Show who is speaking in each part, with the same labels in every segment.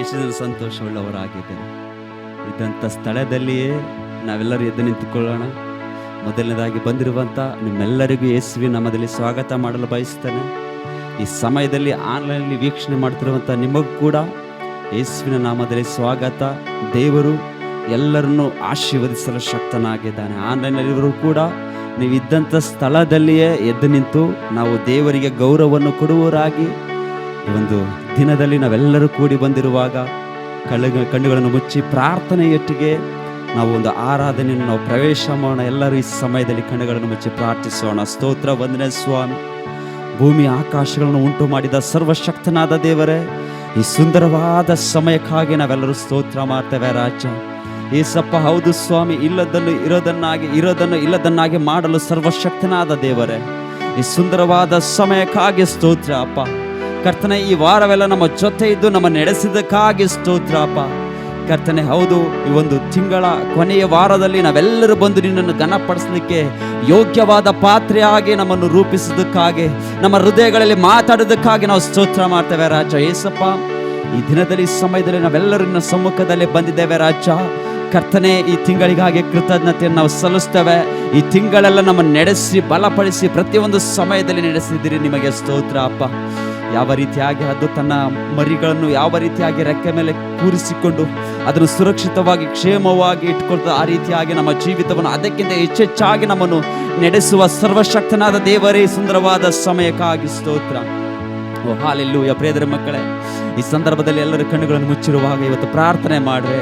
Speaker 1: ಎಷ್ಟು ಜನ ಸಂತೋಷವುಳ್ಳವರಾಗಿದ್ದೇನೆ. ಇದ್ದಂಥ ಸ್ಥಳದಲ್ಲಿಯೇ ನಾವೆಲ್ಲರೂ ಎದ್ದು ನಿಂತುಕೊಳ್ಳೋಣ. ಮೊದಲನೇದಾಗಿ ಬಂದಿರುವಂಥ ನಿಮ್ಮೆಲ್ಲರಿಗೂ ಯೇಸುವಿನ ನಾಮದಲ್ಲಿ ಸ್ವಾಗತ ಮಾಡಲು ಬಯಸ್ತೇನೆ. ಈ ಸಮಯದಲ್ಲಿ ಆನ್ಲೈನಲ್ಲಿ ವೀಕ್ಷಣೆ ಮಾಡ್ತಿರುವಂಥ ನಿಮಗೂ ಕೂಡ ಯೇಸುವಿನ ನಾಮದಲ್ಲಿ ಸ್ವಾಗತ. ದೇವರು ಎಲ್ಲರನ್ನೂ ಆಶೀರ್ವದಿಸಲು ಶಕ್ತನಾಗಿದ್ದಾನೆ. ಆನ್ಲೈನಲ್ಲಿವರು ಕೂಡ ನೀವು ಇದ್ದಂಥ ಸ್ಥಳದಲ್ಲಿಯೇ ಎದ್ದು ನಿಂತು ನಾವು ದೇವರಿಗೆ ಗೌರವವನ್ನು ಕೊಡುವವರಾಗಿ ಈ ಒಂದು ದಿನದಲ್ಲಿ ನಾವೆಲ್ಲರೂ ಕೂಡಿ ಬಂದಿರುವಾಗ ಕಣ್ಣುಗಳನ್ನು ಮುಚ್ಚಿ ಪ್ರಾರ್ಥನೆಯೊಟ್ಟಿಗೆ ನಾವು ಒಂದು ಆರಾಧನೆಯನ್ನು ನಾವು ಪ್ರವೇಶ ಮಾಡೋಣ. ಎಲ್ಲರೂ ಈ ಸಮಯದಲ್ಲಿ ಕಣ್ಣುಗಳನ್ನು ಮುಚ್ಚಿ ಪ್ರಾರ್ಥಿಸೋಣ. ಸ್ತೋತ್ರ ವಂದನೆ ಸ್ವಾಮಿ. ಭೂಮಿ ಆಕಾಶಗಳನ್ನು ಉಂಟು ಮಾಡಿದ ಸರ್ವಶಕ್ತನಾದ ದೇವರೇ, ಈ ಸುಂದರವಾದ ಸಮಯಕ್ಕಾಗಿ ನಾವೆಲ್ಲರೂ ಸ್ತೋತ್ರ ಮಾಡ್ತೇವೆ ರಾಜ. ಏಸಪ್ಪ, ಹೌದು ಸ್ವಾಮಿ, ಇಲ್ಲದನ್ನು ಇರೋದನ್ನು ಇಲ್ಲದನ್ನಾಗಿ ಮಾಡಲು ಸರ್ವಶಕ್ತನಾದ ದೇವರೇ, ಈ ಸುಂದರವಾದ ಸಮಯಕ್ಕಾಗಿ ಸ್ತೋತ್ರ ಅಪ್ಪ. ಕರ್ತನೆ, ಈ ವಾರವೆಲ್ಲ ನಮ್ಮ ಜೊತೆ ಇದ್ದು ನಮ್ಮ ನಡೆಸಿದ್ದಕ್ಕಾಗಿ ಸ್ತೋತ್ರ ಅಪ್ಪ. ಕರ್ತನೆ, ಹೌದು, ಈ ಒಂದು ತಿಂಗಳ ಕೊನೆಯ ವಾರದಲ್ಲಿ ನಾವೆಲ್ಲರೂ ಬಂದು ನಿನ್ನನ್ನು ಘನಪಡಿಸಲಿಕ್ಕೆ ಯೋಗ್ಯವಾದ ಪಾತ್ರೆಯಾಗಿ ನಮ್ಮನ್ನು ರೂಪಿಸಿದ್ದಕ್ಕಾಗಿ, ನಮ್ಮ ಹೃದಯಗಳಲ್ಲಿ ಮಾತಾಡೋದಕ್ಕಾಗಿ ನಾವು ಸ್ತೋತ್ರ ಮಾಡ್ತೇವೆ ರಾಜ. ಏಸಪ್ಪ, ಈ ದಿನದಲ್ಲಿ ಈ ಸಮಯದಲ್ಲಿ ನಾವೆಲ್ಲರೂ ನಿನ್ನ ಸಮ್ಮುಖದಲ್ಲಿ ಬಂದಿದ್ದೇವೆ ರಾಜ. ಕರ್ತನೆ, ಈ ತಿಂಗಳಿಗಾಗಿ ಕೃತಜ್ಞತೆಯನ್ನು ನಾವು ಸಲ್ಲಿಸ್ತೇವೆ. ಈ ತಿಂಗಳೆಲ್ಲ ನಮ್ಮನ್ನು ನಡೆಸಿ ಬಲಪಡಿಸಿ ಪ್ರತಿಯೊಂದು ಸಮಯದಲ್ಲಿ ನಡೆಸಿದ್ದೀರಿ, ನಿಮಗೆ ಸ್ತೋತ್ರ ಅಪ್ಪ. ಯಾವ ರೀತಿಯಾಗಿ ಅದು ತನ್ನ ಮರಿಗಳನ್ನು ಯಾವ ರೀತಿಯಾಗಿ ರೆಕ್ಕೆ ಮೇಲೆ ಕೂರಿಸಿಕೊಂಡು ಅದನ್ನು ಸುರಕ್ಷಿತವಾಗಿ ಕ್ಷೇಮವಾಗಿ ಇಟ್ಕೊಳ್ತದೆ, ಆ ರೀತಿಯಾಗಿ ನಮ್ಮ ಜೀವಿತವನ್ನು ಅದಕ್ಕಿಂತ ಹೆಚ್ಚೆಚ್ಚಾಗಿ ನಮ್ಮನ್ನು ನಡೆಸುವ ಸರ್ವಶಕ್ತನಾದ ದೇವರೇ, ಸುಂದರವಾದ ಸಮಯಕ್ಕಾಗಿ ಸ್ತೋತ್ರ. ಓ ಹಾಲೆಲ್ಲೂಯ. ಪ್ರಿಯರ ಮಕ್ಕಳೇ, ಈ ಸಂದರ್ಭದಲ್ಲಿ ಎಲ್ಲರ ಕಣ್ಣುಗಳನ್ನು ಮುಚ್ಚಿರುವಾಗ ಇವತ್ತು ಪ್ರಾರ್ಥನೆ ಮಾಡ್ರೆ,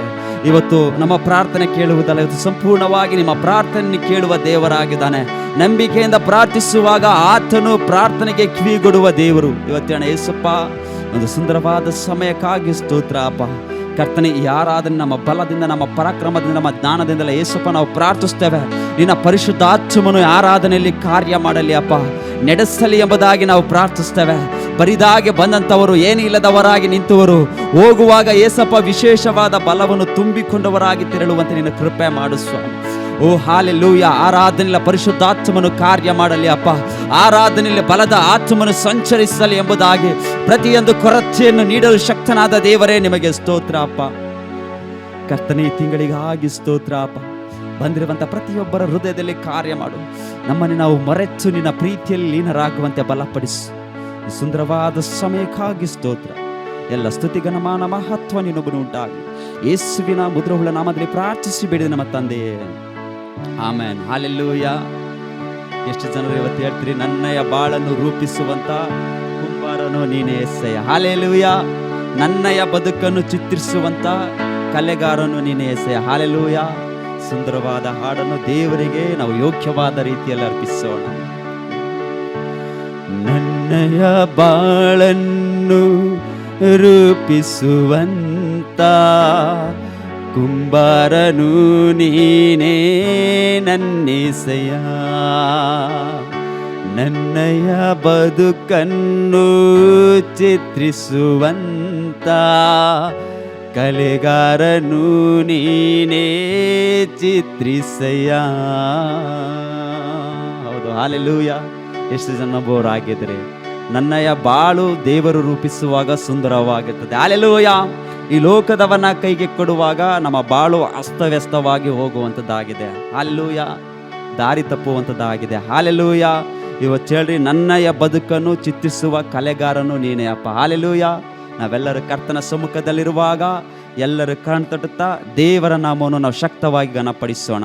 Speaker 1: ಇವತ್ತು ನಮ್ಮ ಪ್ರಾರ್ಥನೆ ಕೇಳುವುದಲ್ಲ, ಇವತ್ತು ಸಂಪೂರ್ಣವಾಗಿ ನಿಮ್ಮ ಪ್ರಾರ್ಥನೆ ಕೇಳುವ ದೇವರಾಗಿದ್ದಾನೆ. ನಂಬಿಕೆಯಿಂದ ಪ್ರಾರ್ಥಿಸುವಾಗ ಆತನು ಪ್ರಾರ್ಥನೆಗೆ ಕಿವಿಗೊಡುವ ದೇವರು. ಇವತ್ತಿನ ಯೇಸಪ್ಪ, ಒಂದು ಸುಂದರವಾದ ಸಮಯಕ್ಕಾಗಿ ಸ್ತೋತ್ರ ಅಪ್ಪ. ಕರ್ತನೆ, ಈ ಆರಾಧನೆ ನಮ್ಮ ಬಲದಿಂದ, ನಮ್ಮ ಪರಾಕ್ರಮದಿಂದ, ನಮ್ಮ ಜ್ಞಾನದಿಂದಲೇ ಯೇಸಪ್ಪ ನಾವು ಪ್ರಾರ್ಥಿಸ್ತೇವೆ. ನಿನ್ನ ಪರಿಶುದ್ಧ ಆತ್ಮನು ಆರಾಧನೆಯಲ್ಲಿ ಕಾರ್ಯ ಮಾಡಲಿ ಅಪ್ಪ, ನಡೆಸಲಿ ಎಂಬುದಾಗಿ ನಾವು ಪ್ರಾರ್ಥಿಸ್ತೇವೆ. ಬರಿದಾಗೆ ಬಂದಂಥವರು, ಏನಿಲ್ಲದವರಾಗಿ ನಿಂತವರು ಹೋಗುವಾಗ ಯೇಸಪ್ಪ ವಿಶೇಷವಾದ ಬಲವನ್ನು ತುಂಬಿಕೊಂಡವರಾಗಿ ತೆರಳುವಂತೆ ನಿನ್ನ ಕೃಪೆ ಮಾಡು ಸ್ವಾಮಿ. ಓ ಹಾಲೆಲ್ಲೂಯ. ಆರಾಧನೆಯಲ್ಲಿ ಪರಿಶುದ್ಧಾತ್ಮನು ಕಾರ್ಯ ಮಾಡಲಿ ಅಪ್ಪ. ಆರಾಧನೆಯಲ್ಲಿ ಬಲದ ಆತ್ಮನು ಸಂಚರಿಸಲಿ ಎಂಬುದಾಗಿ ಪ್ರತಿಯೊಂದು ಕೊರತೆಯನ್ನು ನೀಡಲು ಶಕ್ತನಾದ ದೇವರೇ, ನಿಮಗೆ ಸ್ತೋತ್ರ ಅಪ್ಪ. ಕರ್ತನೆ, ಈ ತಿಂಗಳಿಗಾಗಿ ಸ್ತೋತ್ರ ಅಪ್ಪ. ಬಂದಿರುವಂಥ ಪ್ರತಿಯೊಬ್ಬರ ಹೃದಯದಲ್ಲಿ ಕಾರ್ಯ ಮಾಡು. ನಮ್ಮನ್ನು ನಾವು ಮರೆತು ನಿನ್ನ ಪ್ರೀತಿಯಲ್ಲಿ ಲೀನರಾಗುವಂತೆ ಬಲಪಡಿಸು. ಈ ಸುಂದರವಾದ ಸಮಯಕ್ಕಾಗಿ ಸ್ತೋತ್ರ. ಎಲ್ಲ ಸ್ತುತಿಗಣಮಾನ ಮಹತ್ವ ನಿನ್ನೊಬ್ಬನು ಉಂಟಾಗಲಿ. ಯೇಸುವಿನ ಮುದ್ರಹುಳ ನಾಮದಲ್ಲಿ ಪ್ರಾರ್ಥಿಸಿ ಬೇಡಿದ ನಮ್ಮ ತಂದೆಯೇ, ಆಮೇನ್. ಹಾಲೆಲ್ಲೂಯ. ಎಷ್ಟು ಜನರು ಇವತ್ತು ಹೇಳ್ತೀರಿ, ನನ್ನಯ ಬಾಳನ್ನು ರೂಪಿಸುವಂತ ಕುಂಬಾರನು ನೀನೇ ಎಸ್ಸಯ್ಯ. ಹಾಲೆಲ್ಲೂಯ. ನನ್ನಯ ಬದುಕನ್ನು ಚಿತ್ರಿಸುವಂತ ಕಲೆಗಾರನು ನೀನೇ ಎಸ್ಸಯ್ಯ. ಹಾಲೆಲ್ಲೂಯ. ಸುಂದರವಾದ ಹಾಡನ್ನು ದೇವರಿಗೆ ನಾವು ಯೋಗ್ಯವಾದ ರೀತಿಯಲ್ಲಿ ಅರ್ಪಿಸೋಣ. ನನ್ನಯ ಬಾಳನ್ನು ರೂಪಿಸುವಂತ ಕುಂಬಾರನು ನೀನೇ ನನ್ನೇಸಯ್ಯ. ನನ್ನಯ ಬದುಕನ್ನು ಚಿತ್ರಿಸುವಂತ ಕಲೆಗಾರನು ನೀನೇ ಚಿತ್ರಿಸಯ್ಯ. ಹೌದು, ಹಾಲೆಲ್ಲೂಯ. ಎಷ್ಟು ಜನ ಬೋರ್ ಆಗಿದ್ರೆ, ನನ್ನಯ ಬಾಳು ದೇವರು ರೂಪಿಸುವಾಗ ಸುಂದರವಾಗಿರ್ತದೆ. ಹಾಲೆಲ್ಲೂಯ. ಈ ಲೋಕದವನ ಕೈಗೆ ಕೊಡುವಾಗ ನಮ್ಮ ಬಾಳು ಅಸ್ತವ್ಯಸ್ತವಾಗಿ ಹೋಗುವಂಥದ್ದಾಗಿದೆ. ಹಾಲೆಲ್ಲೂಯ. ದಾರಿ ತಪ್ಪುವಂಥದ್ದಾಗಿದೆ. ಹಾಲೆಲ್ಲೂಯ. ಇವತ್ತು ಹೇಳ್ರಿ, ನನ್ನಯ ಬದುಕನ್ನು ಚಿತ್ರಿಸುವ ಕಲೆಗಾರನು ನೀನೇ ಅಪ್ಪ. ಹಾಲೆಲ್ಲೂಯ. ನಾವೆಲ್ಲರೂ ಕರ್ತನ ಸಮ್ಮುಖದಲ್ಲಿರುವಾಗ ಎಲ್ಲರೂ ಕಣ್ತಟ್ಟುತ್ತಾ ದೇವರ ನಾಮವನ್ನು ನಾವು ಶಕ್ತವಾಗಿ ಘನಪಡಿಸೋಣ.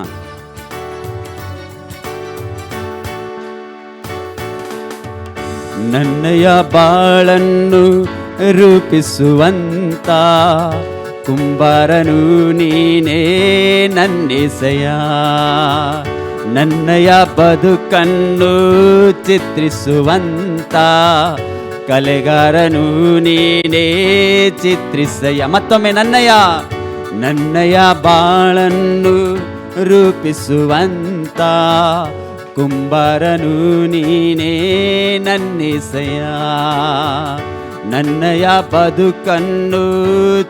Speaker 1: ನನ್ನಯ ಬಾಳನ್ನು ರೂಪಿಸುವಂತ ಕುಂಬಾರನು ನೀನೇ ನನ್ನೇಸಯ್ಯ. ನನ್ನಯ ಬದುಕನ್ನು ಚಿತ್ರಿಸುವಂತ ಕಲೆಗಾರನು ನೀನೇ ಚಿತ್ರಿಸಯ್ಯ. ಮತ್ತೊಮ್ಮೆ, ನನ್ನಯ ಬಾಳನ್ನು ರೂಪಿಸುವಂತ ಕುಂಬಾರನು ನೀನೇ ನನ್ನೇಸಯ್ಯ. ನನ್ನಯ ಬದುಕನ್ನು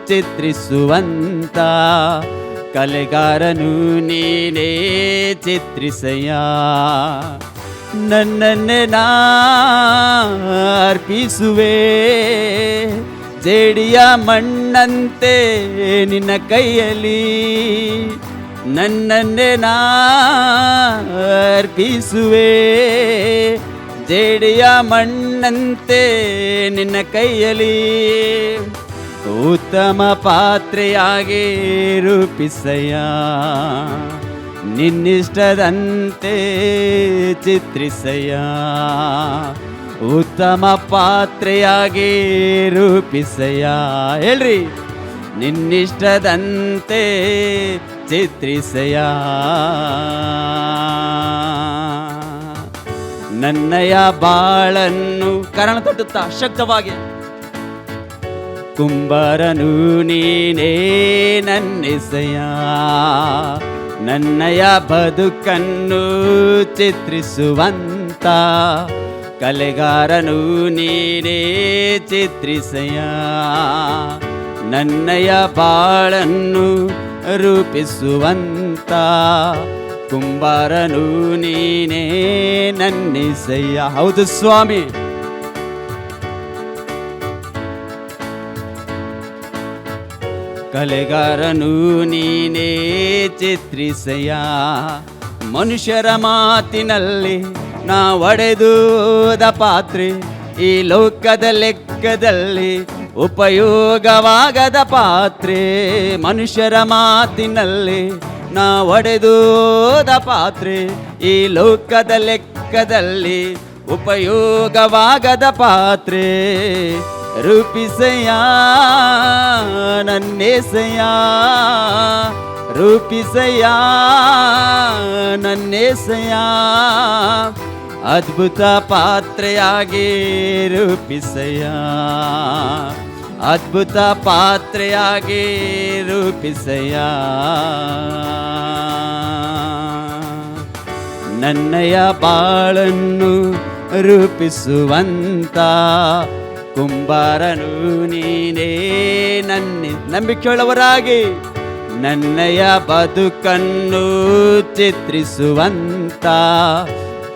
Speaker 1: ಚಿತ್ರಿಸುವಂತ ಕಲೆಗಾರನು ನೀನೇ ಚಿತ್ರಿಸಯ್ಯ. ನನ್ನನ್ನೇ ನಾ ಅರ್ಪಿಸುವೆ, ಜೇಡಿಯ ಮಣ್ಣಂತೆ ನಿನ್ನ ಕೈಯಲ್ಲಿ ನನ್ನನ್ನೇ ನಾ ಅರ್ಪಿಸುವೆ. ಜೇಡಿಯ ಮಣ್ಣಂತೆ ನಿನ್ನ ಕೈಯಲ್ಲಿ ಉತ್ತಮ ಪಾತ್ರೆಯಾಗಿ ರೂಪಿಸಯ್ಯ. ನಿನ್ನಿಷ್ಟದಂತೆ ಚಿತ್ರಿಸಯ್ಯ. ಉತ್ತಮ ಪಾತ್ರೆಯಾಗಿ ರೂಪಿಸಯ್ಯ. ಹೇಳ್ರಿ, ನಿನ್ನಿಷ್ಟದಂತೆ ಚಿತ್ರಿಸಯ್ಯ. ನನ್ನಯ ಬಾಳನ್ನು ಕರಣ ತಟ್ಟುತ್ತಾ ಶಕ್ತವಾಗಿ, ಕುಂಬಾರನು ನೀನೇ ನನ್ನೆಸೆಯ. ನನ್ನಯ ಬದುಕನ್ನು ಚಿತ್ರಿಸುವಂತ ಕಲೆಗಾರನು ನೀನೇ ಚಿತ್ರಿಸೆಯ. ನನ್ನಯ ಬಾಳನ್ನು ರೂಪಿಸುವಂತ ಕುಂಬಾರನು ನೀನೇ ನನ್ನೆಸೆಯ. ಹೌದು ಸ್ವಾಮಿ, ಕಲೆಗಾರನು ನೀನೇ ಚಿತ್ರಿಸೆಯ. ಮನುಷ್ಯರ ಮಾತಿನಲ್ಲಿ ನಾ ಒಡೆದೋದ ಪಾತ್ರೆ, ಈ ಲೋಕದ ಲೆಕ್ಕದಲ್ಲಿ ಉಪಯೋಗವಾಗದ ಪಾತ್ರೆ. ಮನುಷ್ಯರ ಮಾತಿನಲ್ಲಿ ನಾ ಒಡೆದೋದ ಪಾತ್ರೆ, ಈ ಲೋಕದ ಲೆಕ್ಕದಲ್ಲಿ ಉಪಯೋಗವಾಗದ ಪಾತ್ರೆ. ರೂಪಿಸಯ್ಯ ನನ್ನೇಸಯ್ಯ, ರೂಪಿಸಯ್ಯ ನನ್ನೇಸಯ್ಯ. ಅದ್ಭುತ ಪಾತ್ರೆಯಾಗಿ ರೂಪಿಸಯ್ಯ, ಅದ್ಭುತ ಪಾತ್ರೆಯಾಗಿ ರೂಪಿಸಯ್ಯ. ನನ್ನಯ ಬಾಳನ್ನು ರೂಪಿಸುವಂತ ಕುಂಬಾರನು ನೀನೇ ನಂಬಿಕೆಯುಳ್ಳವರಾಗಿ. ನನ್ನಯ ಬದುಕನ್ನು ಚಿತ್ರಿಸುವಂತ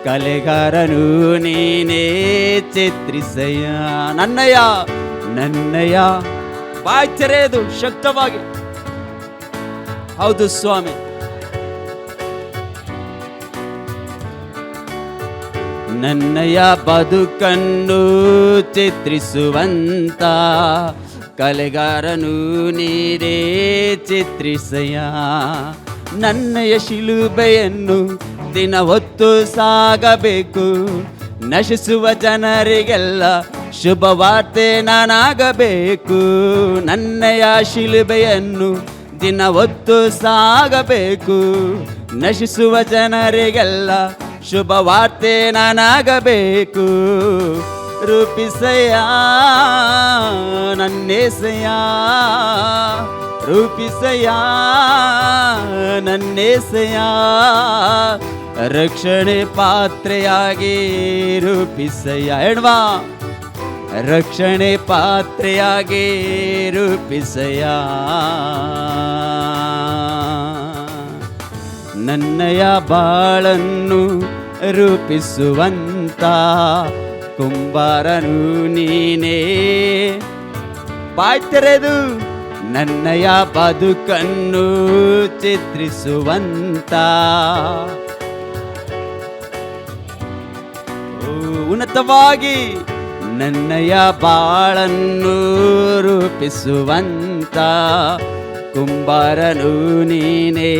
Speaker 1: ಕಲೆಗಾರನು ನೀನೇ ಚಿತ್ರಿಸಯ್ಯ. ನನ್ನಯ ಬಾಯ್ತೆರೆದು ಶಕ್ತವಾಗಿ. ಹೌದು ಸ್ವಾಮಿ, ನನ್ನಯ ಬದುಕನ್ನು ಚಿತ್ರಿಸುವಂತ ಕಲೆಗಾರನು ನೀನೇ ಚಿತ್ರಿಸಯ್ಯ. ನನ್ನಯ ಶಿಲುಬೆಯನ್ನು ದಿನ ಹೊತ್ತು ಸಾಗಬೇಕು, ನಶಿಸುವ ಜನರಿಗೆಲ್ಲ ಶುಭವಾರ್ತೆ ನಾನಾಗಬೇಕು. ನನ್ನಯ ಶಿಲುಬೆಯನ್ನು ದಿನ ಹೊತ್ತು ಸಾಗಬೇಕು, ನಶಿಸುವ ಜನರಿಗೆಲ್ಲ ಶುಭವಾರ್ತೆ ನಾನಾಗಬೇಕು. ರೂಪಿಸಯ್ಯ ನನ್ನೇಸಯ್ಯ, ರೂಪಿಸಯ್ಯ ನನ್ನೇಸಯ್ಯ. ರಕ್ಷಣೆ ಪಾತ್ರೆಯಾಗಿ ರೂಪಿಸಯ್ಯ. ಹೆಣ್ವಾ, ರಕ್ಷಣೆ ಪಾತ್ರೆಯಾಗಿ ರೂಪಿಸಯ್ಯ. ನನ್ನಯ ಬಾಳನ್ನು ರೂಪಿಸುವಂತ ಕುಂಬಾರನು ನೀನೇ. ಬಾಯ್ತೆರೆದು ನನ್ನಯ ಬದುಕನ್ನು ಚಿತ್ರಿಸುವಂತ ಉನ್ನತವಾಗಿ ನನ್ನಯ ಬಾಳನ್ನು ರೂಪಿಸುವಂತ ಕುಂಬಾರನು ನೀನೇ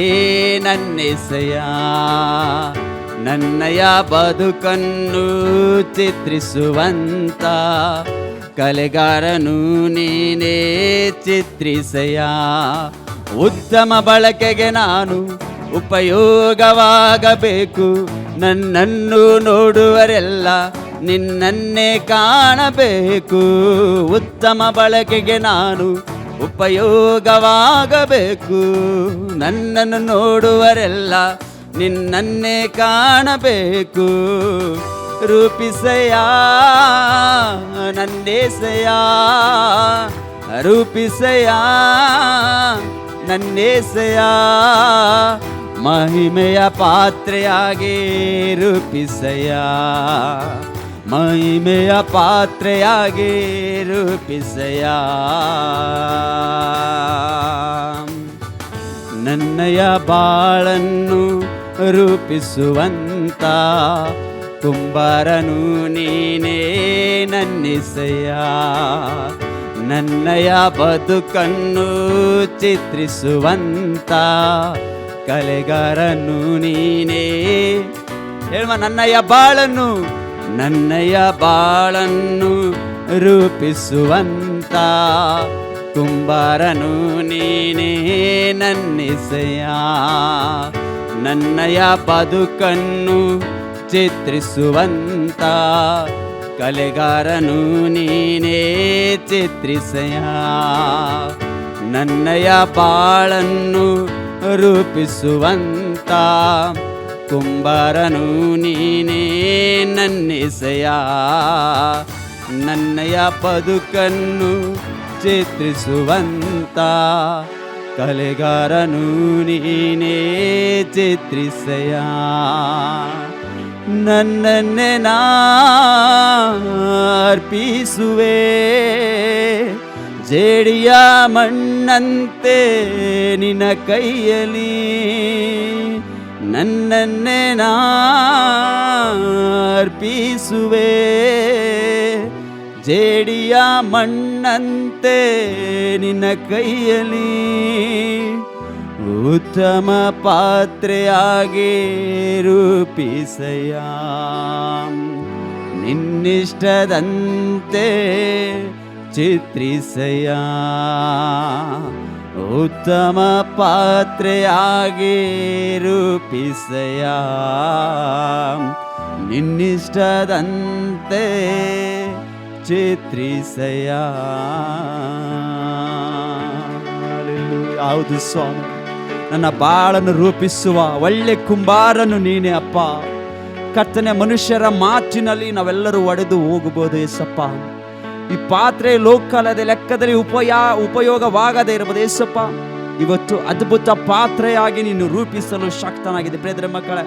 Speaker 1: ನನ್ನೆಸೆಯ. ನನ್ನಯ ಬದುಕನ್ನು ಚಿತ್ರಿಸುವಂತ ಕಲೆಗಾರನು ನೀನೇ ಚಿತ್ರಿಸೆಯ. ಉತ್ತಮ ಬಳಕೆಗೆ ನಾನು ಉಪಯೋಗವಾಗಬೇಕು. ನನ್ನನ್ನು ನೋಡುವರೆಲ್ಲ ನಿನ್ನನ್ನೇ ಕಾಣಬೇಕು. ಉತ್ತಮ ಬಳಕೆಗೆ ನಾನು ಉಪಯೋಗವಾಗಬೇಕು. ನನ್ನನ್ನು ನೋಡುವರೆಲ್ಲ ನಿನ್ನನ್ನೇ ಕಾಣಬೇಕು. ರೂಪಿಸಯ್ಯ ನನ್ನೇಸಯ್ಯ, ರೂಪಿಸಯ್ಯ ನನ್ನೇಸಯ್ಯ. ಮಹಿಮೆಯ ಪಾತ್ರೆಯಾಗಿ ರೂಪಿಸಯ್ಯ, ಮಹಿಮೆಯ ಪಾತ್ರೆಯಾಗಿ ರೂಪಿಸಯ್ಯ. ನನ್ನಯ ಬಾಳನ್ನು ರೂಪಿಸುವಂತ ಕುಂಬಾರನು ನೀನೇ ನನ್ನಿಸಯ್ಯ. ನನ್ನಯ ಬದುಕನ್ನು ಚಿತ್ರಿಸುವಂತ ಕಲೆಗಾರನು ನೀನೇ. ಹೇಳುವ ನನ್ನಯ ಬಾಳನ್ನು ರೂಪಿಸುವಂತ ಕುಂಬಾರನು ನೀನೇ ನನ್ನಿಸಯ್ಯ. ನನ್ನಯ ಬದುಕನ್ನು ಚಿತ್ರಿಸುವಂತ ಕಲೆಗಾರನು ನೀನೇ ಚಿತ್ರಿಸಯ್ಯ. ನನ್ನಯ ಬಾಳನ್ನು ರೂಪಿಸುವಂತ ಕುಂಬಾರನು ನೀನೇ ನನ್ನಿಸಯ್ಯ. ನನ್ನಯ ಬದುಕನ್ನು ಚಿತ್ರಿಸುವಂತ ಕಲೆಗಾರನು ನೀನೇ ಚಿತ್ರಿಸಯ್ಯ. ನನ್ನನ್ನೇ ಅರ್ಪಿಸುವೆ ಜೇಡಿಯ ಮಣ್ಣಂತೆ ನಿನ್ನ ಕೈಯಲ್ಲಿ. ನನ್ನನ್ನೇ ಅರ್ಪಿಸುವೆ ಜೇಡಿಯ ಮಣ್ಣಂತೆ ನಿನ್ನ ಕೈಯಲ್ಲಿ. ಉತ್ತಮ ಪಾತ್ರೆಯಾಗಿ ರೂಪಿಸಯ್ಯ. ನಿನ್ನಿಷ್ಟದಂತೆ ಚಿತ್ರಿಸಯ್ಯ. ಉತ್ತಮ ಪಾತ್ರೆಯಾಗಿ ರೂಪಿಸಯ್ಯ. ನಿನ್ನಿಷ್ಟದಂತೆ ಚಿತ್ರಿಸಯ್ಯ. ಹೌದು ಸ್ವಾಮಿ, ನನ್ನ ಬಾಳನ್ನು ರೂಪಿಸುವ ಒಳ್ಳೆ ಕುಂಬಾರನು ನೀನೇ ಅಪ್ಪ. ಕರ್ತನೆ, ಮನುಷ್ಯರ ಮಾತಿನಲ್ಲಿ ನಾವೆಲ್ಲರೂ ಒಡೆದು ಹೋಗಬಹುದು ಏಸಪ್ಪ. ಈ ಪಾತ್ರೆ ಲೋಕಲದ ಲೆಕ್ಕದಲ್ಲಿ ಉಪಯೋಗವಾಗದೇ ಇರಬಹುದು ಏಸಪ್ಪ. ಇವತ್ತು ಅದ್ಭುತ ಪಾತ್ರೆಯಾಗಿ ನೀನು ರೂಪಿಸಲು ಶಕ್ತನಾಗಿದೆ. ಪ್ರಿಯರೇ ಮಕ್ಕಳೇ,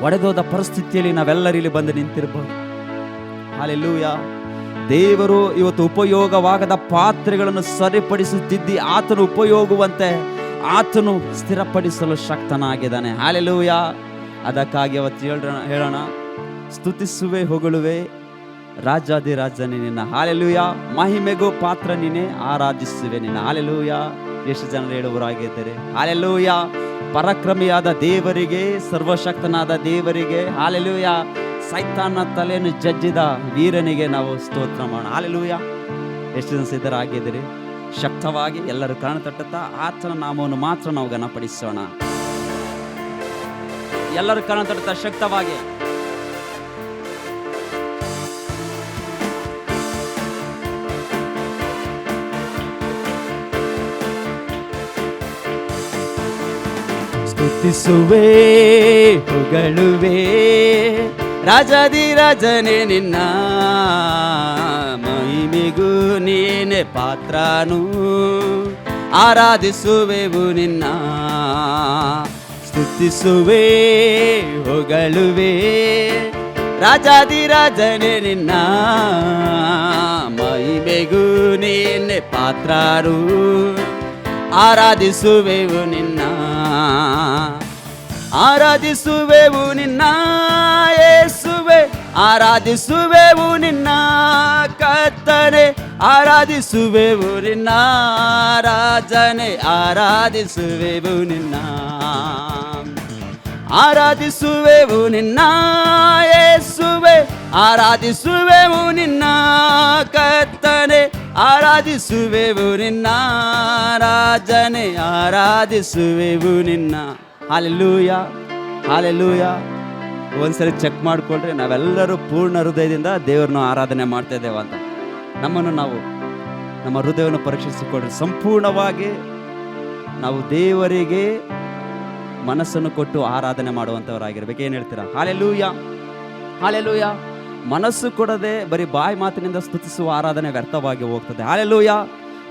Speaker 1: ಒಡೆದೋದ ಪರಿಸ್ಥಿತಿಯಲ್ಲಿ ನಾವೆಲ್ಲರಲ್ಲಿ ಬಂದು ನಿಂತಿರಬಹುದು. ಹಲ್ಲೆಲೂಯಾ. ದೇವರು ಇವತ್ತು ಉಪಯೋಗವಾಗದ ಪಾತ್ರೆಗಳನ್ನು ಸರಿಪಡಿಸುತ್ತಿದ್ದಿ ಆತನು ಉಪಯೋಗವಂತೆ ಆತನು ಸ್ಥಿರಪಡಿಸಲು ಶಕ್ತನಾಗಿದ್ದಾನೆ. ಹಲ್ಲೆಲೂಯಾ. ಅದಕ್ಕಾಗಿ ಅವತ್ತು ಹೇಳೋಣ, ಸ್ತುತಿಸುವೆ ಹೊಗಳುವೆ ರಾಜಾದಿರಾಜನೇ ನಿನ್ನ. ಹಲ್ಲೆಲೂಯಾ. ಮಹಿಮೆಗೂ ಪಾತ್ರ ನೀನೇ, ಆರಾಧಿಸುವೆ ನಿನ್ನ. ಹಲ್ಲೆಲೂಯಾ. ಎಷ್ಟು ಜನರು ಹೇಳುವರಾಗಿದ್ದಾರೆ. ಹಲ್ಲೆಲೂಯಾ. ಪರಾಕ್ರಮಿಯಾದ ದೇವರಿಗೆ, ಸರ್ವಶಕ್ತನಾದ ದೇವರಿಗೆ, ಹಲ್ಲೆಲೂಯಾ. ಸೈತಾನ ತಲೆಯನ್ನು ಜಜ್ಜಿದ ವೀರನಿಗೆ ನಾವು ಸ್ತೋತ್ರ ಮಾಡೋಣ. ಹಲ್ಲೆಲೂಯಾ. ಎಷ್ಟು ಜನ ಸಿದ್ಧರಾಗಿದ್ದೀರಿ? ಶಕ್ತವಾಗಿ ಎಲ್ಲರೂ ಕಾರಣ ತಟ್ಟುತ್ತಾ ಆತನ ನಾಮವನ್ನು ಮಾತ್ರ ನಾವು ಘನಪಡಿಸೋಣ. ಎಲ್ಲರೂ ಕಾರಣ ತಟ್ಟುತ್ತಾ ಶಕ್ತವಾಗಿ. ಸ್ತುತಿಸುವೆ ಹೊಗಳುವೆ ರಾಜಾದಿರಾಜನೇ ನಿನ್ನ. ಮಹಿಮೆಗೂ ನೀನೆ ಪಾತ್ರನು, ಆರಾಧಿಸುವೆವು ನಿನ್ನ. ಸ್ತುತಿಸುವೆ ಹೊಗಳುವೆ ರಾಜಾದಿರಾಜನೇ ನಿನ್ನ. ಮಹಿಮೆಗೂ ನೀನೆ ಪಾತ್ರನು, ಆರಾಧಿಸುವೆವು ನಿನ್ನ. ಆರಾಧಿಸುವೆವು ನಿನ್ನ ಯೇಸುವೆ, ಆರಾಧಿಸುವೆವು ನಿನ್ನ ಕರ್ತನೆ. ಆರಾಧಿಸುವೆವು ನಿನ್ನ ರಾಜನೇ, ಆರಾಧಿಸುವೆವು ನಿನ್ನ. ಆರಾಧಿಸುವೆವು ನಿನ್ನ ಯೇಸುವೆ, ಆರಾಧಿಸುವೆವು ನಿನ್ನ ಕರ್ತನೆ. ಆರಾಧಿಸುವೆವು ನಿನ್ನ ರಾಜನೇ, ಆರಾಧಿಸುವೆವು ನಿನ್ನ. ಹಲ್ಲೆಲೂಯಾ. ಹಲ್ಲೆಲೂಯಾ. ಒಂದ್ಸರಿ ಚೆಕ್ ಮಾಡಿಕೊಂಡ್ರೆ ನಾವೆಲ್ಲರೂ ಪೂರ್ಣ ಹೃದಯದಿಂದ ದೇವರನ್ನು ಆರಾಧನೆ ಮಾಡ್ತಾ ಇದ್ದೇವೆ ಅಂತ. ನಮ್ಮನ್ನು ನಾವು ನಮ್ಮ ಹೃದಯವನ್ನು ಪರೀಕ್ಷಿಸಿಕೊಂಡ್ರೆ ಸಂಪೂರ್ಣವಾಗಿ ನಾವು ದೇವರಿಗೆ ಮನಸ್ಸನ್ನು ಕೊಟ್ಟು ಆರಾಧನೆ ಮಾಡುವಂಥವರಾಗಿರ್ಬೇಕು. ಏನು ಹೇಳ್ತೀರಾ? ಹಲ್ಲೆಲೂಯಾ. ಹಲ್ಲೆಲೂಯಾ. ಮನಸ್ಸು ಕೊಡದೆ ಬರೀ ಬಾಯಿ ಮಾತಿನಿಂದ ಸ್ತುತಿಸುವ ಆರಾಧನೆ ವ್ಯರ್ಥವಾಗಿ ಹೋಗ್ತದೆ. ಹಲ್ಲೆಲೂಯಾ.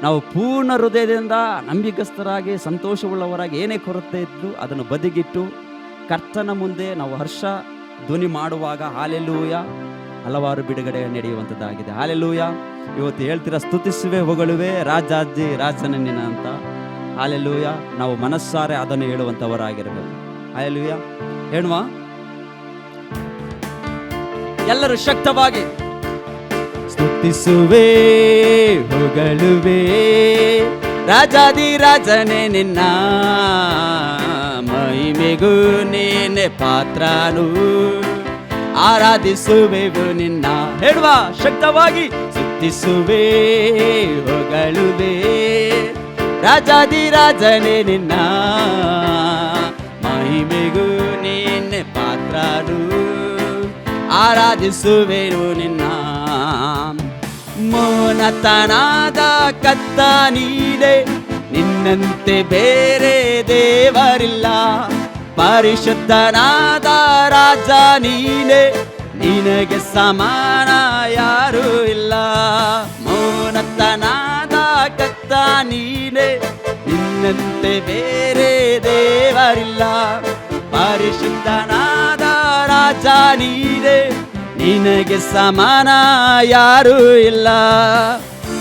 Speaker 1: ನಾವು ಪೂರ್ಣ ಹೃದಯದಿಂದ ನಂಬಿಗಸ್ತರಾಗಿ ಸಂತೋಷವುಳ್ಳವರಾಗಿ ಏನೇ ಕೊರತೆ ಇದ್ದು ಅದನ್ನು ಬದಿಗಿಟ್ಟು ಕರ್ತನ ಮುಂದೆ ನಾವು ಹರ್ಷ ಧ್ವನಿ ಮಾಡುವಾಗ ಹಲ್ಲೆಲೂಯಾ ಹಲವಾರು ಬಿಡುಗಡೆ ನಡೆಯುವಂಥದ್ದಾಗಿದೆ. ಹಾಲೆಲೂಯ. ಇವತ್ತು ಹೇಳ್ತೀರಾ, ಸ್ತುತಿಸುವೆ ಹೊಗಳುವೆ ರಾಜಾಜಿ ರಾಜನ ನಿನ್ನ ಅಂತ. ಹಾಲೆಲೂಯ. ನಾವು ಮನಸ್ಸಾರೆ ಅದನ್ನು ಹೇಳುವಂಥವರಾಗಿರಬೇಕು. ಹಾಲೆಲೂಯ. ಹೇಳುವ ಎಲ್ಲರೂ ಶಕ್ತವಾಗಿ ಸ್ತುತಿಸುವೆ ಹೊಗಳುವೆ ರಾಜಾದಿ ರಾಜನೇ ನಿನ್ನ, ಮಹಿಮೆಗೂ ನೀನೆ ಪಾತ್ರನು, ಆರಾಧಿಸುವೆವು ನಿನ್ನ. ಹೇಳುವ ಶಕ್ತವಾಗಿ ಸ್ತುತಿಸುವೆ ಹೊಗಳುವೆ ರಾಜಾದಿ ರಾಜನೇ ನಿನ್ನ, ಮಹಿಮೆಗೂ ನೀನೆ ಪಾತ್ರನು, ಆರಾಧಿಸುವೆವು ನಿನ್ನ. ಮೋನತನಾದ ಕತ್ತ ನೀನೆ, ನಿನ್ನಂತೆ ಬೇರೆ ದೇವರಿಲ್ಲ. ಪರಿಶುದ್ಧನಾದ ರಾಜ ನೀನೆ, ನಿನಗೆ ಸಮಾನ ಯಾರೂ ಇಲ್ಲ. ಮೋನತನಾದ ಕತ್ತ ನೀನೆ, ನಿನ್ನಂತೆ ಬೇರೆ ದೇವರಿಲ್ಲ. ಪರಿಶುದ್ಧನಾದ ರಾಜ ನೀನೆ, ನಿನಗೆ ಸಮಾನ ಯಾರೂ ಇಲ್ಲ.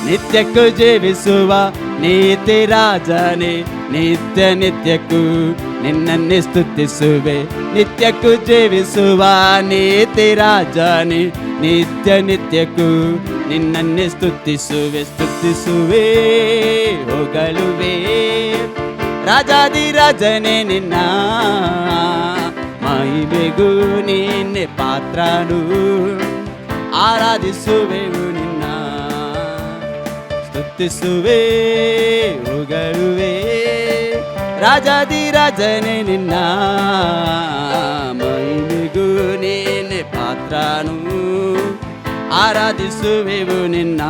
Speaker 1: ನಿತ್ಯಕ್ಕೂ ಜೀವಿಸುವ ನೀತಿ ರಾಜನೇ, ನಿತ್ಯ ನಿತ್ಯಕ್ಕೂ ನಿನ್ನನ್ನೇ ಸ್ತುತಿಸುವೆ. ನಿತ್ಯಕ್ಕೂ ಜೀವಿಸುವ ನೀತಿ ರಾಜನೇ, ನಿತ್ಯ ನಿತ್ಯಕ್ಕೂ ನಿನ್ನನ್ನೇ ಸ್ತುತಿಸುವೆ. ಸ್ತುತಿಸುವೆ ಹೊಗಳುವೆ ರಾಜಾದಿ ರಾಜನೇ ನಿನ್ನ, ಮಹಿಮೆಗೂ ನೀನೆ ಪಾತ್ರನು, ಆರಾಧಿಸುವೆವು ನಿನ್ನ. ಸ್ತುತಿಸುವೆ ಹೊಗಳುವೆ ರಾಜಾದಿ ರಾಜನೇ ನಿನ್ನ, ಮಹಿಮೆಗೂ ನೀನೆ ಪಾತ್ರನು, ಆರಾಧಿಸುವೆವು ನಿನ್ನ.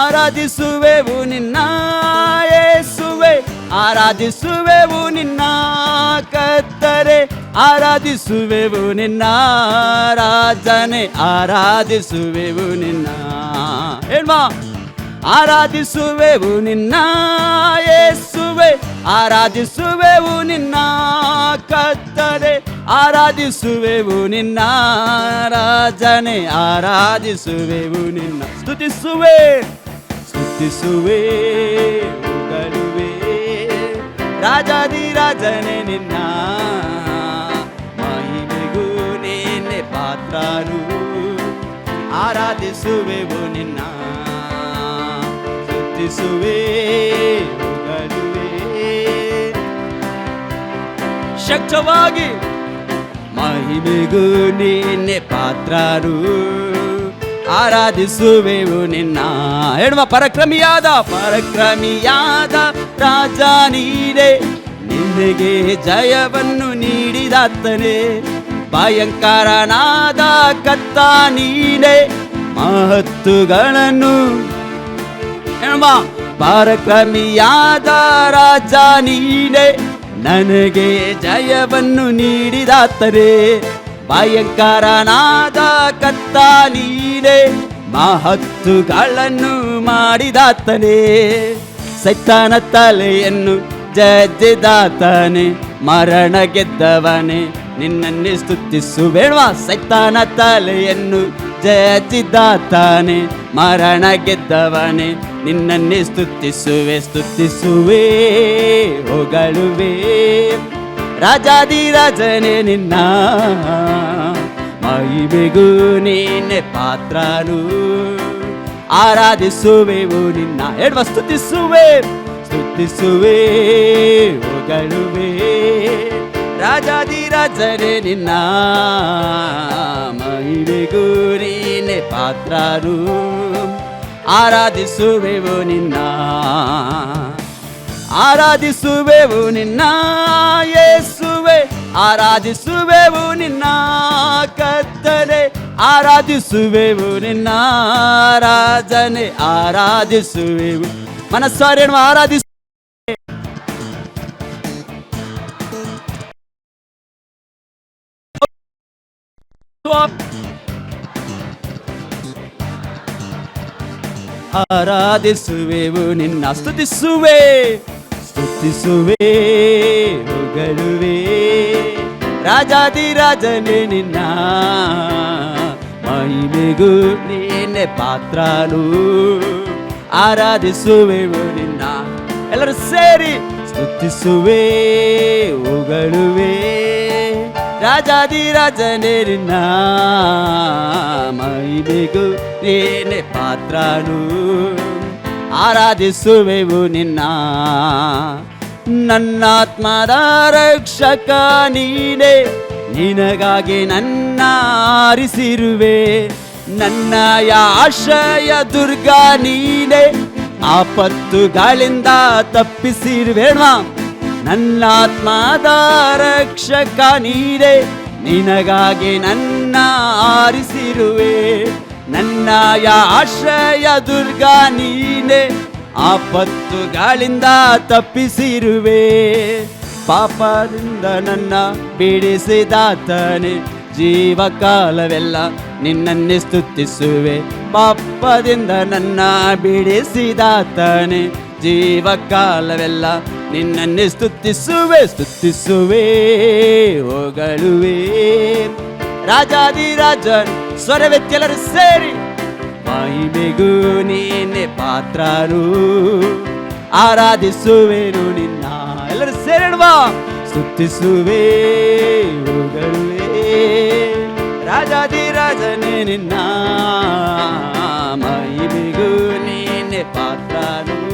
Speaker 1: ಆರಾಧಿಸುವೆವು ನಿನ್ನ ಯೇಸುವೆ, ಆರಾಧಿಸುವೆವು ನಿನ್ನ ಕರ್ತರೆ, ಆರಾಧಿಸುವೆವು ನಿನ್ನ ರಾಜನೇ, ಆರಾಧಿಸುವೆವು ನಿನ್ನ. ಹೇಳ್ವಾ, ಆರಾಧಿಸುವೆವು ನಿನ್ನ ಯೇಸುವೆ, ಆರಾಧಿಸುವೆವು ನಿನ್ನ ಕರ್ತರೆ, ಆರಾಧಿಸುವೆವು ನಿನ್ನ ರಾಜನೇ, ಆರಾಧಿಸುವೆವು ನಿನ್ನ. ಸ್ತುತಿಸುವೆ ಸ್ತುತಿಸುವೆ ಹೊಗಳುವೆ ರಾಜಾದಿ ರಾಜನೇ ನಿನ್ನ, ಮಹಿಮೆಗೂ ನೀನೆ ಪಾತ್ರನು, ಆರಾಧಿಸುವೆವು ನಿನ್ನ. ಸ್ತುತಿಸುವೆ ಹೊಗಳುವೆ ಶಕ್ತವಾಗಿ, ಮಹಿಮೆಗೂ ನೀನೆ ಪಾತ್ರನು, ಆರಾಧಿಸುವೆವು ನಿನ್ನ. ಹೇಳುವ ಪರಾಕ್ರಮಿಯಾದ ರಾಜ ನೀನೆ, ನಿನಗೆ ಜಯವನ್ನು ನೀಡಿದಾತನೇ. ಭಯಂಕರನಾದ ಕತ್ತ ನೀನೆ, ಮಹತ್ತುಗಳನ್ನು. ಹೇಳುವ ಪರಾಕ್ರಮಿಯಾದ ರಾಜ ನೀನೆ, ನನಗೆ ಜಯವನ್ನು ನೀಡಿದಾತನೇ. ಭಯಂಕರನಾದ ಕತ್ತ ನೀನೆ, ಮಹತ್ತುಗಳನ್ನು ಮಾಡಿದಾತನೇ. ಸೈತಾನ ತಲೆಯನ್ನು ಜಜ್ಜಿದಾತನೇ, ಮರಣ ಗೆದ್ದವನೇ, ನಿನ್ನನ್ನೇ ಸ್ತುತಿಸುವೆವ. ಸೈತಾನ ತಲೆಯನ್ನು ಜಜ್ಜಿದಾತನೇ, ಮರಣ ಗೆದ್ದವನೇ, ನಿನ್ನನ್ನೇ ಸ್ತುತಿಸುವೆ. ಸ್ತುತಿಸುವೆ ಹೊಗಳುವೆ ರಾಜಾದಿ ರಾಜನೇ ನಿನ್ನ, ಮಹಿಮೆಗೂ ನೀನೆ ಪಾತ್ರನು, ಆರಾಧಿಸುವೆವು ನಿನ್ನ. ಹೇಳುವ ಸ್ತುತಿಸುವೆ ಸ್ತುತಿಸುವೆ ಹೊಗಳುವೆ ರಾಜಾದಿ ರಾಜನೇ ನಿನ್ನ, ಮಹಿಮೆಗೂ ನೀನೆ ಪಾತ್ರನು, ಆರಾಧಿಸುವೆವು ನಿನ್ನ. ಆರಾಧಿಸುವೆವು ನಿನ್ನ ಯೇಸುವೆ, ಆರಾಧಿಸುವೆವು ನಿನ್ನ ಕರ್ತನೆ, ಆರಾಧಿಸುವೆವು ನಿನ್ನ ರಾಜನೆ, ಆರಾಧಿಸುವೆವು. ಮನಸ್ಸಾರೇನು ಆರಾಧಿಸು. ಆರಾಧಿಸುವೆವು ನಿನ್ನ. ಸ್ತುತಿಸುವೆ ಸ್ತುತಿಸುವೆ ಹೊಗಳುವೆ ರಾಜಾದಿರಾಜನೇ ನಿನ್ನ ಮಹಿಮೆಗೂ ನೀನೆ ಪಾತ್ರನು. ಆರಾಧಿಸುವೆವು ನಿನ್ನ, ಎಲ್ಲರೂ ಸೇರಿ ಸ್ತುತಿಸುವೆ ಹೊಗಳುವೆ. ರಾಜಾದಿರಾಜನೇ ನಿನ್ನ ಮಹಿಮೆಗೂ ನೀನೆ ಪಾತ್ರನು. ಆರಾಧಿಸುವೆವು ನಿನ್ನ. ನನ್ನಾತ್ಮದ ರಕ್ಷಕ ನೀನೆ, ನಿನಗಾಗಿ ನನ್ನ ಆರಿಸಿರುವೆ. ನನ್ನ ಆಶ್ರಯ ದುರ್ಗ ನೀನೆ, ಆಪತ್ತುಗಳಿಂದ ತಪ್ಪಿಸಿರುವೆ. ನನ್ನಾತ್ಮದ ರಕ್ಷಕ ನೀನೆ, ನಿನಗಾಗಿ ನನ್ನ ಆರಿಸಿರುವೆ. ನನ್ನ ಆಶ್ರಯ ದುರ್ಗ ನೀನೆ, ಆಪತ್ತುಗಳಿಂದ ತಪ್ಪಿಸಿರುವೆ. ಪಾಪದಿಂದ ನನ್ನ ಬಿಡಿಸಿದಾತನೇ, ಜೀವಕಾಲವೆಲ್ಲ ನಿನ್ನನ್ನೇ ಸ್ತುತಿಸುವೆ. ಪಾಪದಿಂದ ನನ್ನ ಬಿಡಿಸಿದಾತನೇ, ಜೀವಕಾಲವೆಲ್ಲ ನಿನ್ನನ್ನೇ ಸ್ತುತಿಸುವೆ. ಸ್ತುತಿಸುವೆ ಹೊಗಳುವೆ. ರಾಜಾದಿರಾಜನ್ ಸ್ವರವೆತ್ತೆಲ್ಲರೂ ಸೇರಿ ಮಹಿಮೆಗೂ ನೀನೆ ಪಾತ್ರನು. ಆರಾಧಿಸುವೆನು ನಿನ್ನ, ಎಲ್ಲರೂ ಸೇರಿಡುವ. ಸ್ತುತಿಸುವೆ ಹೊಗಳುವೆ. ರಾಜಾದಿರಾಜನೇ ನಿನ್ನ ಮಹಿಮೆಗೂ ನೀನೆ ಪಾತ್ರನು.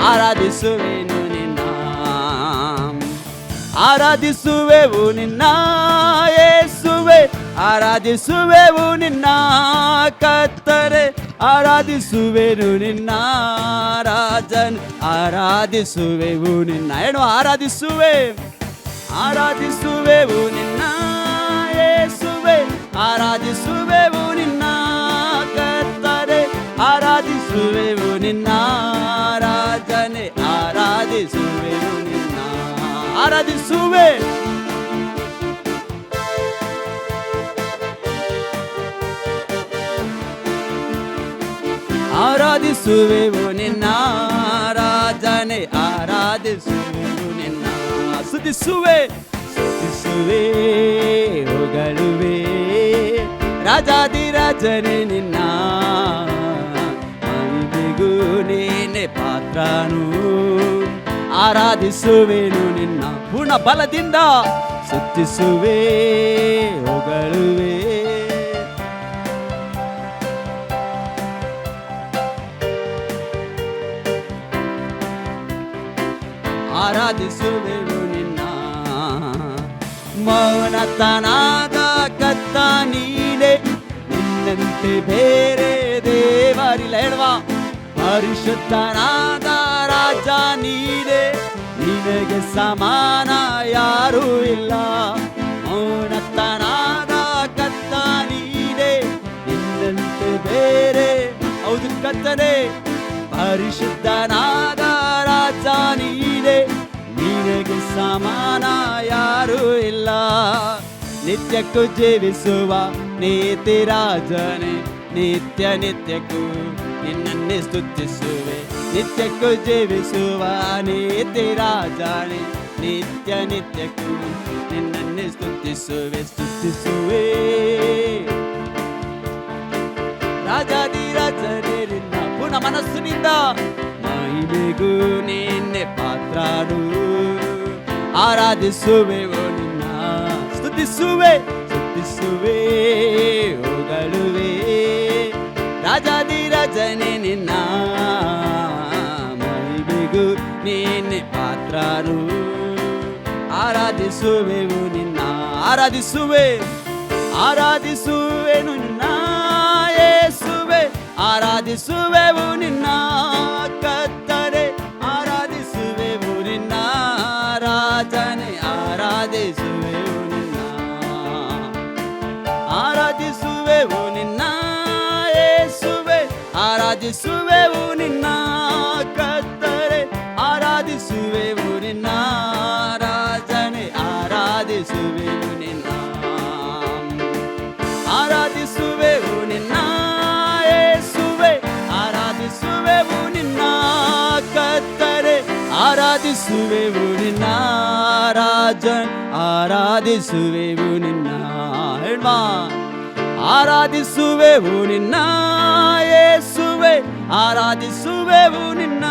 Speaker 1: ಆರಾಧಿಸುವೆನು ನಿನ್ನ, ಆರಾಧಿಸುವೆವು ನಿನ್ನ ಯೇಸುವೆ. ಆರಾಧಿಸುವೆವು ನಿನ್ನ ಕರ್ತನೆ, ಆರಾಧಿಸುವೆನು ನಿನ್ನ ರಾಜನ್. ಆರಾಧಿಸುವೆವು ನಿನ್ನ, ಏನು ಆರಾಧಿಸುವೆ. ಆರಾಧಿಸುವೆವು ನಿನ್ನ ಯೇಸುವೆ. ಆರಾಧಿಸುವೆವು ನಿನ್ನ ಕರ್ತನೆ, ಆರಾಧಿಸುವೆವು ನಿನ್ನ ರಾಜನೆ. ಆರಾಧಿಸುವೆವು ನಿನ್ನ, ಆರಾಧಿಸುವೆ. ಆರಾಧಿಸುವೆವು ನಿನ್ನ ರಾಜನೆ. ಆರಾಧಿಸುವೆವು ನಿನ್ನ. ಸ್ತುತಿಸುವೆ ಸ್ತುತಿಸುವೆ ಹೊಗಳುವೆ. ರಾಜಾದಿರಾಜನೇ ನಿನ್ನ ಮಹಿಮೆಗೂ ನೀನೆ ಪಾತ್ರನು. ಆರಾಧಿಸುವೆನು ನಿನ್ನ ಪೂರ್ಣ ಬಲದಿಂದ. ಸ್ತುತಿಸುವೆ ಹೊಗಳುವೆ. ಆರಾಧಿಸುವೆವು ನಿನ್ನ. ಮೌನತನಾದ ಕತ್ತ ನೀನೆ, ನಿನ್ನಂತೆ ಬೇರೆ ದೇವರಿಲ್ಲ. ಹೇಳುವ. ಪರಿಶುದ್ಧನಾದ ರಾಜ ನೀನೆ, ನಿನಗೆ ಸಮಾನ ಯಾರೂ ಇಲ್ಲ. ಮೌನತನಾದ ಕತ್ತ ನೀನೆ, ನಿನ್ನಂತೆ ಬೇರೆ, ಹೌದು ಕರ್ತನೇ. ಪರಿಶುದ್ಧನಾದ ರಾಜ ನೀನೆ, ನಿನಗೆ ಸಮಾನ ಯಾರೂ ಇಲ್ಲ. ನಿತ್ಯಕ್ಕೂ ಜೀವಿಸುವ ನೀತಿ ರಾಜನೇ, ನಿತ್ಯ ನಿತ್ಯಕ್ಕೂ ನಿನ್ನನ್ನೇ ಸ್ತುತಿಸುವೆ. ನಿತ್ಯಕ್ಕೂ ಜೀವಿಸುವ ನೀತಿ ರಾಜನೇ, ನಿತ್ಯ ನಿತ್ಯಕ್ಕೂ ನಿನ್ನನ್ನೇ ಸ್ತುತಿಸುವೆ. ಸ್ತುತಿಸುವೆ ರಾಜಾದಿರಾಜನೇ ನಿನ್ನ ಪೂರ್ಣ ಮನಸ್ಸಿನಿಂದ. ಮಹಿಮೆಗೂ ನಿನ್ನೆ ಪಾತ್ರನು. ಆರಾಧಿಸುವೆವು ನಿನ್ನ. ಸ್ತುತಿಸುವೆ ಸ್ತುತಿಸುವೆ ಹೊಗಳುವೆ. ರಾಜಾದಿರಾಜನೇ ನಿನ್ನ ಮಹಿಮೆಗೂ ನಿನ್ನೆ ಪಾತ್ರನು. ಆರಾಧಿಸುವೆವು ನಿನ್ನ. ಆರಾಧಿಸುವೆ ಆರಾಧಿಸುವೆನು ನಿನ್ನ ಯೇಸುವೆ. ಆರಾಧಿಸುವೆವು ನಿನ್ನ ಕರ್ತನೆ, ಆರಾಧಿಸುವೆವು ನಿನ್ನ ರಾಜನೆ. ಆರಾಧಿಸುವೆವು ನಿನ್ನ, ಆರಾಧಿಸುವೆವು ನಿನ್ನ ಯೇಸುವೆ. ಆರಾಧಿಸುವೆವು ನಿನ್ನ ಕರ್ತನೆ, ಆರಾಧಿಸುವೆವು ನಿನ್ನ ರಾಜನೆ. ಆರಾಧಿಸುವೆವು ನಿನ್ನ, ಆರಾಧಿಸುವೆವು ನಿನ್ನ ಯೇಸುವೆ. ಆರಾಧಿಸುವೆವು ನಿನ್ನ ಕರ್ತನೆ, ಆರಾಧಿಸುವೆವು ನಿನ್ನ ರಾಜನ್. ಆರಾಧಿಸುವೆವು ನಿನ್ನ. ಹೇಳ್ಮಾ, ಆರಾಧಿಸುವೆವು ನಿನ್ನ ಯೇಸುವೆ, ಆರಾಧಿಸುವೆವು ನಿನ್ನ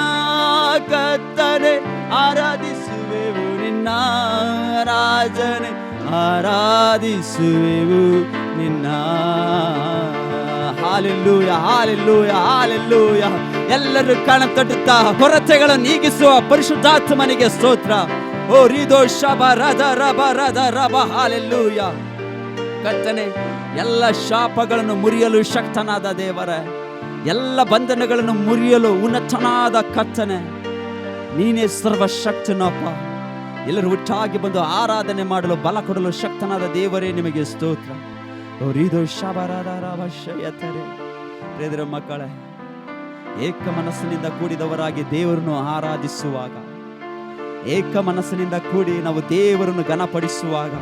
Speaker 1: ಕರ್ತನೆ, ಆರಾಧಿಸುವೆವು ನಿನ್ನ ರಾಜನೆ, ಆರಾಧಿಸುವೆವು ನಿನ್ನ. Hallelujah, hallelujah, hallelujah. ಎಲ್ಲರೂ ಕಣ ತಟ್ಟುತ್ತಾ ಕೊರತೆಗಳನ್ನು ನೀಗಿಸುವ ಪರಿಶುದ್ಧಾತ್ಮನಿಗೆ ಸ್ತೋತ್ರ. ಓ ರೀದೋ ಶಬ ರದ ರಬ ರದ ರಬ. ಹಾಲೆಲೂಯ. ಕರ್ತನೆ, ಎಲ್ಲ ಶಾಪಗಳನ್ನು ಮುರಿಯಲು ಶಕ್ತನಾದ ದೇವರೇ, ಎಲ್ಲ ಬಂಧನಗಳನ್ನು ಮುರಿಯಲು ಉನ್ನತನಾದ ಕರ್ತನೆ, ನೀನೇ ಸರ್ವಶಕ್ತನಪ್ಪ. ಎಲ್ಲರೂ ಒಟ್ಟಾಗಿ ಬಂದು ಆರಾಧನೆ ಮಾಡಲು ಬಲ ಕೊಡಲು ಶಕ್ತನಾದ ದೇವರೇ ನಿಮಗೆ ಸ್ತೋತ್ರ. ಪ್ರಿಯರ ಮಕ್ಕಳೇ, ಏಕ ಮನಸ್ಸಿನಿಂದ ಕೂಡಿದವರಾಗಿ ದೇವರನ್ನು ಆರಾಧಿಸುವಾಗ, ಏಕ ಮನಸ್ಸಿನಿಂದ ಕೂಡಿ ನಾವು ದೇವರನ್ನು ಘನಪಡಿಸುವಾಗ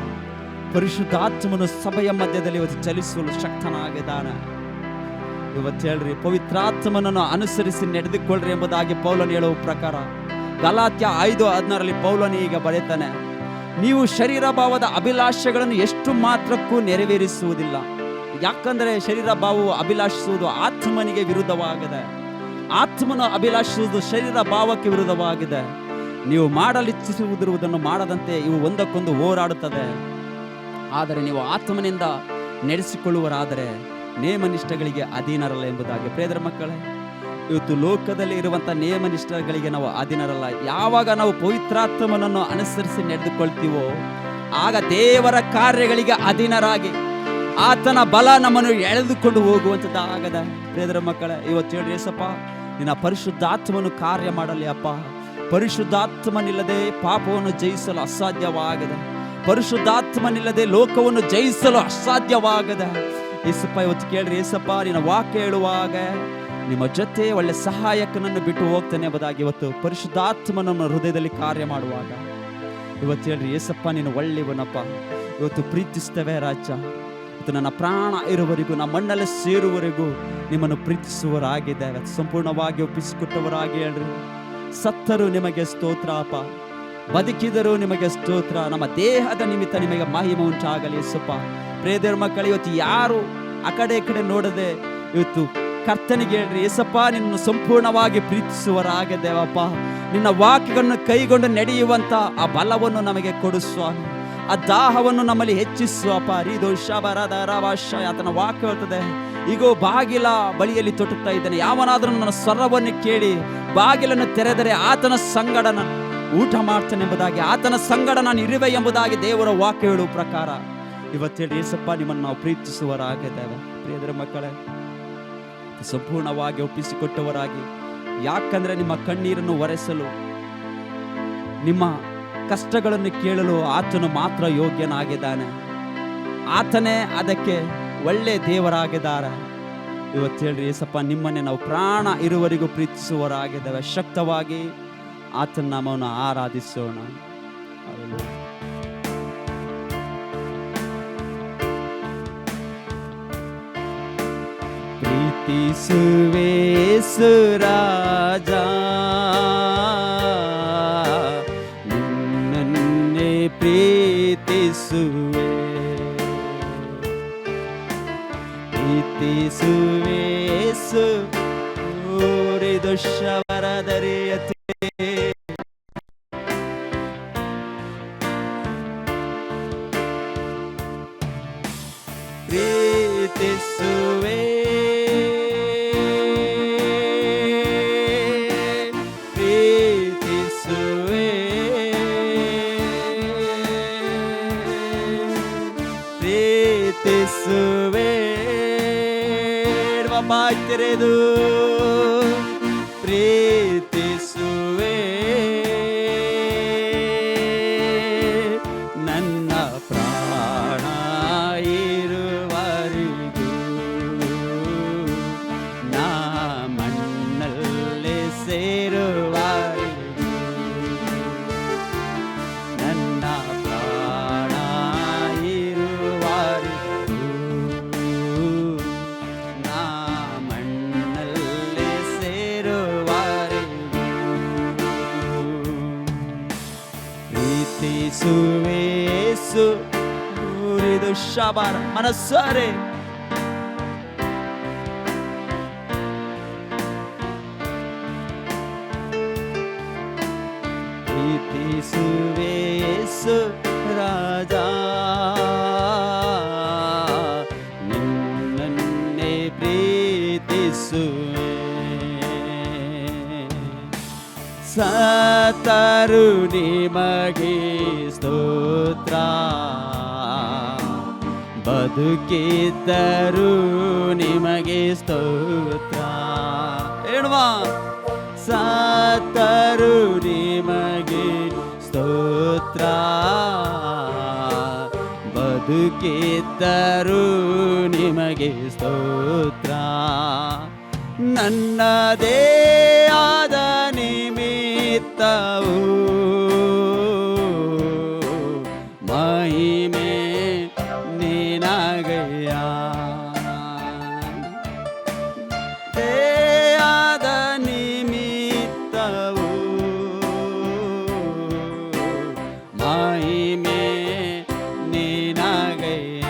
Speaker 1: ಪರಿಶುದ್ಧಾತ್ಮನು ಸಭೆಯ ಮಧ್ಯದಲ್ಲಿ ಇವತ್ತು ಚಲಿಸಲು ಶಕ್ತನಾಗಿದ್ದಾನೆ. ಇವತ್ತು ಹೇಳ್ರಿ, ಪವಿತ್ರಾತ್ಮನನ್ನು ಅನುಸರಿಸಿ ನಡೆದುಕೊಳ್ಳ್ರಿ ಎಂಬುದಾಗಿ ಪೌಲನು ಹೇಳುವ ಪ್ರಕಾರ ಗಲಾತ್ಯ 5:16 ಪೌಲನು ಈಗ ಬರೆಯುತ್ತಾನೆ, ನೀವು ಶರೀರ ಭಾವದ ಅಭಿಲಾಷೆಗಳನ್ನು ಎಷ್ಟು ಮಾತ್ರಕ್ಕೂ ನೆರವೇರಿಸುವುದಿಲ್ಲ. ಯಾಕಂದರೆ ಶರೀರ ಭಾವವು ಅಭಿಲಾಷಿಸುವುದು ಆತ್ಮನಿಗೆ ವಿರುದ್ಧವಾಗಿದೆ, ಆತ್ಮನ ಅಭಿಲಾಷಿಸುವುದು ಶರೀರ ಭಾವಕ್ಕೆ ವಿರುದ್ಧವಾಗಿದೆ. ನೀವು ಮಾಡಲಿಚ್ಛಿಸುವುದನ್ನು ಮಾಡದಂತೆ ಇವು ಒಂದಕ್ಕೊಂದು ಹೋರಾಡುತ್ತದೆ. ಆದರೆ ನೀವು ಆತ್ಮನಿಂದ ನಡೆಸಿಕೊಳ್ಳುವರಾದರೆ ನೇಮನಿಷ್ಠಗಳಿಗೆ ಅಧೀನರಲ್ಲ ಎಂಬುದಾಗಿ. ಪ್ರಿಯರ ಮಕ್ಕಳೇ, ಇವತ್ತು ಲೋಕದಲ್ಲಿ ಇರುವಂಥ ನೇಮನಿಷ್ಠಗಳಿಗೆ ನಾವು ಅಧೀನರಲ್ಲ. ಯಾವಾಗ ನಾವು ಪವಿತ್ರಾತ್ಮನನ್ನು ಅನುಸರಿಸಿ ನಡೆದುಕೊಳ್ತೀವೋ ಆಗ ದೇವರ ಕಾರ್ಯಗಳಿಗೆ ಅಧೀನರಾಗಿ ಆತನ ಬಲ ನಮ್ಮನ್ನು ಎಳೆದುಕೊಂಡು ಹೋಗುವಂಥದ್ದಾಗದ. ಪ್ರಿಯರ ಮಕ್ಕಳೇ, ಇವತ್ತು ಹೇಳ್ರಿ, ಏಸಪ್ಪ ನಿನ್ನ ಪರಿಶುದ್ಧಾತ್ಮನು ಕಾರ್ಯ ಮಾಡಲಿ ಅಪ್ಪ. ಪರಿಶುದ್ಧಾತ್ಮನಿಲ್ಲದೆ ಪಾಪವನ್ನು ಜಯಿಸಲು ಅಸಾಧ್ಯವಾಗಿದೆ, ಪರಿಶುದ್ಧಾತ್ಮನಿಲ್ಲದೆ ಲೋಕವನ್ನು ಜಯಿಸಲು ಅಸಾಧ್ಯವಾಗಿದೆ. ಏಸಪ್ಪ ಇವತ್ತು ಕೇಳ್ರಿ, ಏಸಪ್ಪ ನಿನ್ನ ವಾಕ್ಯ ಹೇಳುವಾಗ ನಿಮ್ಮ ಜೊತೆ ಒಳ್ಳೆ ಸಹಾಯಕನನ್ನು ಬಿಟ್ಟು ಹೋಗ್ತಾನೆ ಎಂಬುದಾಗಿ ಇವತ್ತು ಪರಿಶುದ್ಧಾತ್ಮನನ್ನು ಹೃದಯದಲ್ಲಿ ಕಾರ್ಯ ಮಾಡುವಾಗ ಇವತ್ತು ಹೇಳ್ರಿ, ಏಸಪ್ಪ ನೀನು ಒಳ್ಳೆಯವನಪ್ಪ, ಇವತ್ತು ಪ್ರೀತಿಸ್ತೇವೆ ರಾಜ. ಇವತ್ತು ನನ್ನ ಪ್ರಾಣ ಇರುವವರೆಗೂ, ನಮ್ಮ ಮಣ್ಣಲ್ಲಿ ಸೇರುವವರೆಗೂ ನಿಮ್ಮನ್ನು ಪ್ರೀತಿಸುವವರಾಗಿದ್ದೇವೆ. ಸಂಪೂರ್ಣವಾಗಿ ಒಪ್ಪಿಸಿಕೊಟ್ಟವರಾಗಿ ಹೇಳ್ರಿ. ಸತ್ತರೂ ನಿಮಗೆ ಸ್ತೋತ್ರ ಅಪ್ಪ, ಬದುಕಿದರೂ ನಿಮಗೆ ಸ್ತೋತ್ರ. ನಮ್ಮ ದೇಹದ ನಿಮಿತ್ತ ನಿಮಗೆ ಮಹಿಮೆ ಉಂಟಾಗಲಿ ಯೇಸಪ್ಪ. ಪ್ರಿಯರ ಮಕ್ಕಳು, ಇವತ್ತು ಯಾರು ಆ ಕಡೆ ಈ ಕಡೆ ನೋಡದೆ ಇವತ್ತು ಕರ್ತನಿಗೆ ಹೇಳ್ರಿ, ಯೇಸಪ್ಪ ನಿನ್ನನ್ನು ಸಂಪೂರ್ಣವಾಗಿ ಪ್ರೀತಿಸುವರಾಗಿದ್ದೇವಪ್ಪ. ನಿನ್ನ ವಾಕ್ಯಗಳನ್ನು ಕೈಗೊಂಡು ನಡೆಯುವಂತ ಆ ಬಲವನ್ನು ನಮಗೆ ಕೊಡು ಸ್ವಾಮಿ, ಆ ದಾಹವನ್ನು ನಮ್ಮಲ್ಲಿ ಹೆಚ್ಚಿಸುವಪ್ಪ. ಆತನ ವಾಕ್ಯ ಹೇಳ್ತದೆ, ಈಗೋ ಬಾಗಿಲ ಬಳಿಯಲ್ಲಿ ತೊಟ್ಟುತ್ತಾ ಇದ್ದಾನೆ, ಯಾವನಾದರೂ ನನ್ನ ಸ್ವರವನ್ನು ಕೇಳಿ ಬಾಗಿಲನ್ನು ತೆರೆದರೆ ಆತನ ಸಂಗಡ ನಾನು ಊಟ ಮಾಡ್ತೇನೆ ಎಂಬುದಾಗಿ, ಆತನ ಸಂಗಡ ನಾನು ಇರುವೆ ಎಂಬುದಾಗಿ ದೇವರ ವಾಕ್ಯ ಹೇಳುವ ಪ್ರಕಾರ ಇವತ್ತು ಹೇಳಿ, ಯೇಸಪ್ಪ ನಿಮ್ಮನ್ನು ನಾವು ಪ್ರೀತಿಸುವರಾಗಿದ್ದೇವೆ. ಪ್ರಿಯರ ಮಕ್ಕಳೇ, ಸಂಪೂರ್ಣವಾಗಿ ಒಪ್ಪಿಸಿಕೊಟ್ಟವರಾಗಿ, ಯಾಕಂದ್ರೆ ನಿಮ್ಮ ಕಣ್ಣೀರನ್ನು ಒರೆಸಲು, ನಿಮ್ಮ ಕಷ್ಟಗಳನ್ನು ಕೇಳಲು ಆತನು ಮಾತ್ರ ಯೋಗ್ಯನಾಗಿದ್ದಾನೆ. ಆತನೇ ಅದಕ್ಕೆ ಒಳ್ಳೆ ದೇವರಾಗಿದ್ದಾರೆ. ಇವತ್ತು ಹೇಳ್ರಿ, ಯೇಸಪ್ಪ ನಿಮ್ಮನ್ನೇ ನಾವು ಪ್ರಾಣ ಇರುವವರೆಗೂ ಪ್ರೀತಿಸುವವರಾಗಿದ್ದೇವೆ. ಶಕ್ತವಾಗಿ ಆತನ ನಾಮವನ್ನು ಆರಾಧಿಸೋಣ. ಪ್ರೀತಿಸುವೆ ಸುರಾಜ, ನಿನ್ನನ್ನೇ ಪ್ರೀತಿಸುವೆ, ಪ್ರೀತಿಸುವೆ ದುಷ್ಟವರದರಿಯತೆ, ಪ್ರೀತಿಸುವೆ, ಪ್ರೀತಿಸುವೆ, ಪ್ರೀತಿಸುವೆ. ಬಾಯಿ ತೆರೆದು ಪ್ರೀತಿಸುವೆ, ನನ್ನ ಪ್ರಾಣ ಇರುವವರೆಗೂ ನಾ ಮಣ್ಣಲ್ಲಿ ಸೇರುವವರೆಗೂ, ನನ್ನ ಪ್ರಾಣ ಇರುವವರೆಗೂ ನಾ ಮಣ್ಣಲ್ಲಿ ಸೇರುವವರೆಗೂ ಶಾಬಾರ ಮನಸ್ಸಾರೆ ಪ್ರೀತಿಸುವೆ ಯೇಸು ರಾಜ, ನಿನ್ನನ್ನೇ ಪ್ರೀತಿಸುವೆ. ಸತರು ನಿಮಗೆ ಸ್ತೋತ್ರ, ಬದುಕಿದ್ದರು ನಿಮಗೆ ಸ್ತೋತ್ರ. ಹೇಳುವ ಸತರು ನಿಮಗೆ ಸ್ತೋತ್ರ, ಬದುಕಿದ್ದರು ನಿಮಗೆ ಸ್ತೋತ್ರ. ನನ್ನದೇ ಆದ ನಿಮಿತ್ತವು ಮಹಿಮೆ ನಿನಗಯ್ಯ. ದೇಹದ ನಿಮಿತ್ತವು ಮಹಿಮೆ ನಿನಗಯ್ಯ.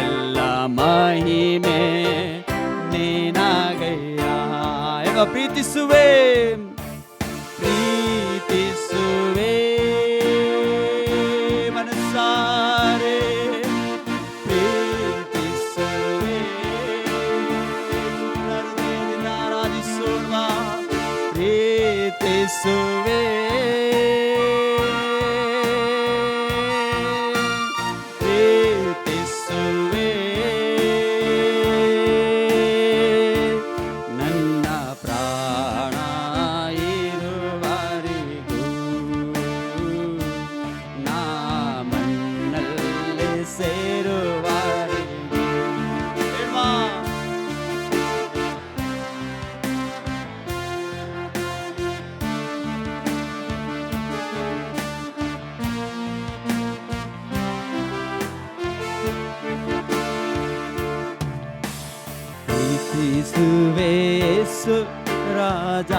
Speaker 1: ಎಲ್ಲ ಮಹಿಮೆ ನಿನಗಯ್ಯ. ಈಗ ಪ್ರೀತಿಸುವೆ ಪ್ರೀತಿಸುವೆ ಮನಸ್ಸಾರೆ ಪ್ರೀತಿಸುವೆ. ಹೃದಯದಿಂದ ಆರಾಧಿಸೋಣ. ಪ್ರೀತಿಸುವೆ ಪ್ರೀತಿಸುವೆ. ನನ್ನ ಪ್ರಾಣ ಇರುವವರೆಗೂ ನಾ ಮಣ್ಣಲ್ಲಿ ಸೇರುವವರೆಗೂ. ಹೇಳುವ ಪ್ರೀತಿಸುವೆ ಯೇಸು ರಾಜ,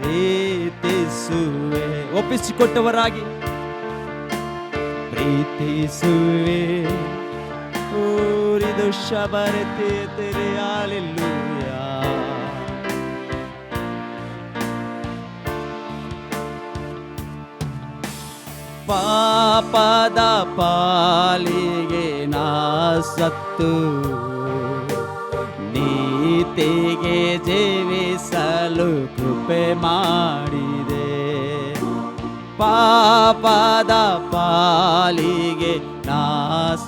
Speaker 1: ಪ್ರೀತಿಸುವೆ. ಒಪ್ಪಿಸಿಕೊಟ್ಟವರಾಗಿ ಪ್ರೀತಿಸುವೆ. ಊರಿದು ಶಬರತೆ ತೆರೆ ಹಾಲೆಲೂಯ. ಪಾಪದ ಪಾಲಿಗೆ ನಾ ಸತ್ತು ನೀತಿಗೆ ಜೀವಿಸಲು ಕೃಪೆ ಮಾಡಿದೆ. ಪಾಪದ ಪಾಲಿಗೆ ನಾ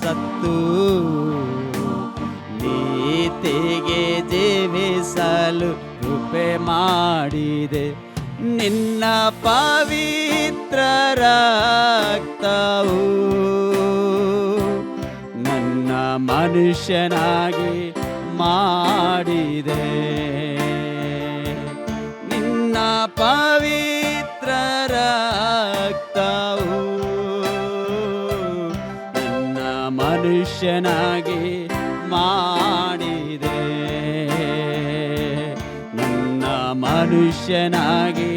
Speaker 1: ಸತ್ತು ನೀತಿಗೆ ಜೀವಿಸಲು ಕೃಪೆ ಮಾಡಿದೆ. ನಿನ್ನ ಪವಿತ್ರ ರಕ್ತವು ನನ್ನ ಮನುಷ್ಯನಾಗಿ ಮಾಡಿದೆ. ನಿನ್ನ ಪವಿತ್ರ ರಕ್ತವು ನನ್ನ ಮನುಷ್ಯನಾಗಿ ಮಾಡಿದೆ. ನನ್ನ ಮನುಷ್ಯನಾಗಿ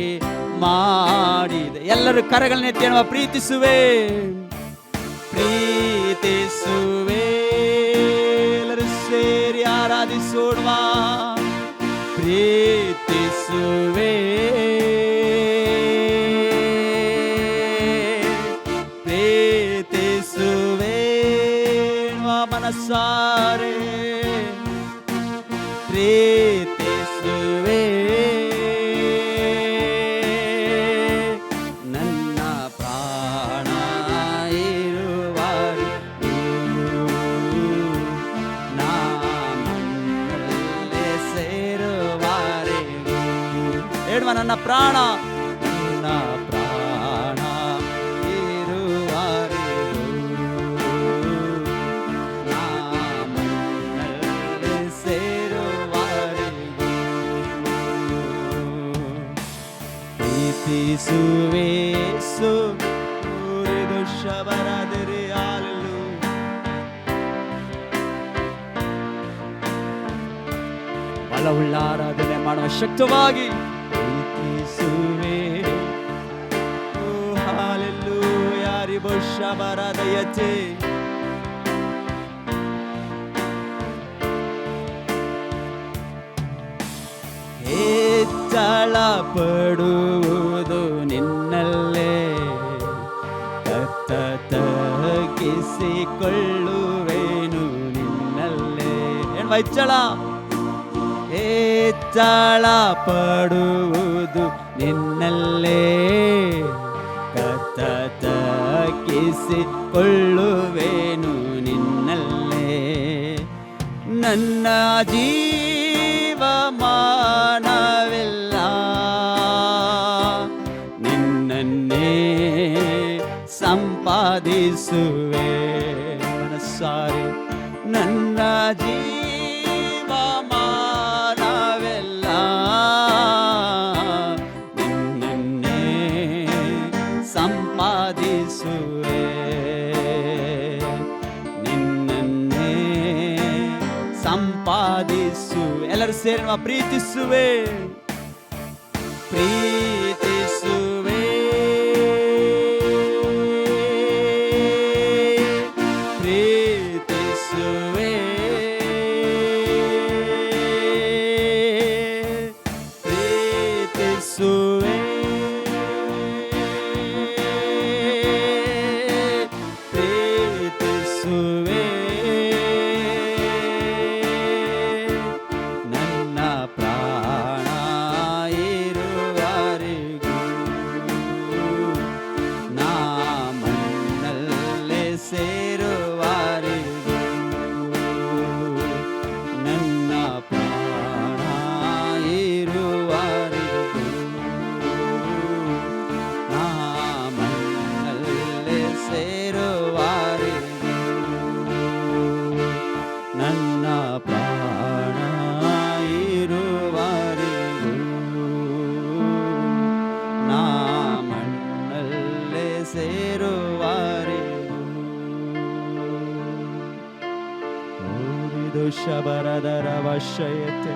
Speaker 1: ಮಾಡಿದೆ. ಎಲ್ಲರೂ ಕರಗಳನ್ನ ಎತ್ತಿ ಹೇಳುವ ಪ್ರೀತಿಸುವೆ ಪ್ರೀತಿಸುವೆ. ಎಲ್ಲರೂ ಸೇರಿ ಆರಾಧಿಸೋಣ. ಪ್ರೀತಿಸುವೆ ಪ್ರೀತಿಸುವೆ ಮನಸ್ಸಾರೆ ಪ್ರೀತಿಸುವೆ. ನನ್ನ ಪ್ರಾಣ ಇರುವವರೆಗೂ ನಾ ಮಣ್ಣಲ್ಲಿ ಸೇರುವವರೆಗೂ. ಹೇಳುವ ನನ್ನ ಪ್ರಾಣ ನನ್ನ ಪ್ರಾಣ ಇರುವವರೆಗೂ ನಾ ಮಣ್ಣಲ್ಲಿ ಸೇರುವವರೆಗೂ. ಪ್ರೀತಿಸುವೆ ಸೂರಿದು ಶಬರಾದರೆ ಹಾಲೆಲೂಯ. ಬಲವುಳ್ಳ ಆರಾಧನೆ ಮಾಡುವ ಶಕ್ತವಾಗಿ ಪ್ರೀತಿಸುವೆ ರಿಬೋಷ ಬರದಯತೆ ಹೆಚ್ಚಳ ಪಡುವುದು ನಿನ್ನಲ್ಲೇ ತಗ್ಗಿಸಿಕೊಳ್ಳುವೇನು ನಿನ್ನಲ್ಲೇ ಹೆಚ್ಚಳ ಹೆಚ್ಚಳ ಪಡುವುದು ನಿನ್ನಲ್ಲೇ ತಗ್ಗಿಸಿಕೊಳ್ಳುವೇನು ನಿನ್ನಲ್ಲೇ ನನ್ನ ಜೀವಮಾನವೆಲ್ಲ ನಿನ್ನನ್ನೇ ಸಂಪಾದಿಸುವೆ ಮನಸ್ಸಾರೆ ನನ್ನ ಜೀವಮಾನವೆಲ್ಲ ನಿನ್ನನ್ನೇ ಸಂಪಾದಿಸುವೆ ನಿನ್ನನ್ನೇ ಸಂಪಾದಿಸುವೆ ಎಲ್ಲರೂ ಸೇರಿ ನಾವು ಪ್ರೀತಿಸುವೆ ಪ್ರೀತಿಸುವೆ ಪ್ರೀತಿಸುವೆ ಪ್ರೀತಿಸುವೆ ಪ್ರೀತಿಸುವೆ ನನ್ನ ಪ್ರಾಣ ಇರುವವರೆಗೂ ನಾ ಮಣ್ಣಲ್ಲೇ ಸೇರುವವರೆಗೂ ನನ್ನ ಪ್ರಾಣ ಇರುವವರೆಗೂ ನಾ ಮಣ್ಣಲ್ಲೇ ಸೇರುವವರೆಗೂ ನನ್ನ ಪ್ರಾಣ ಇರುವವರೆಗೂ ನಾ ಮಣ್ಣಲ್ಲೇ ಸೇರುವವರೆಗೂ ಶಬರದರ ವಶಯತೆ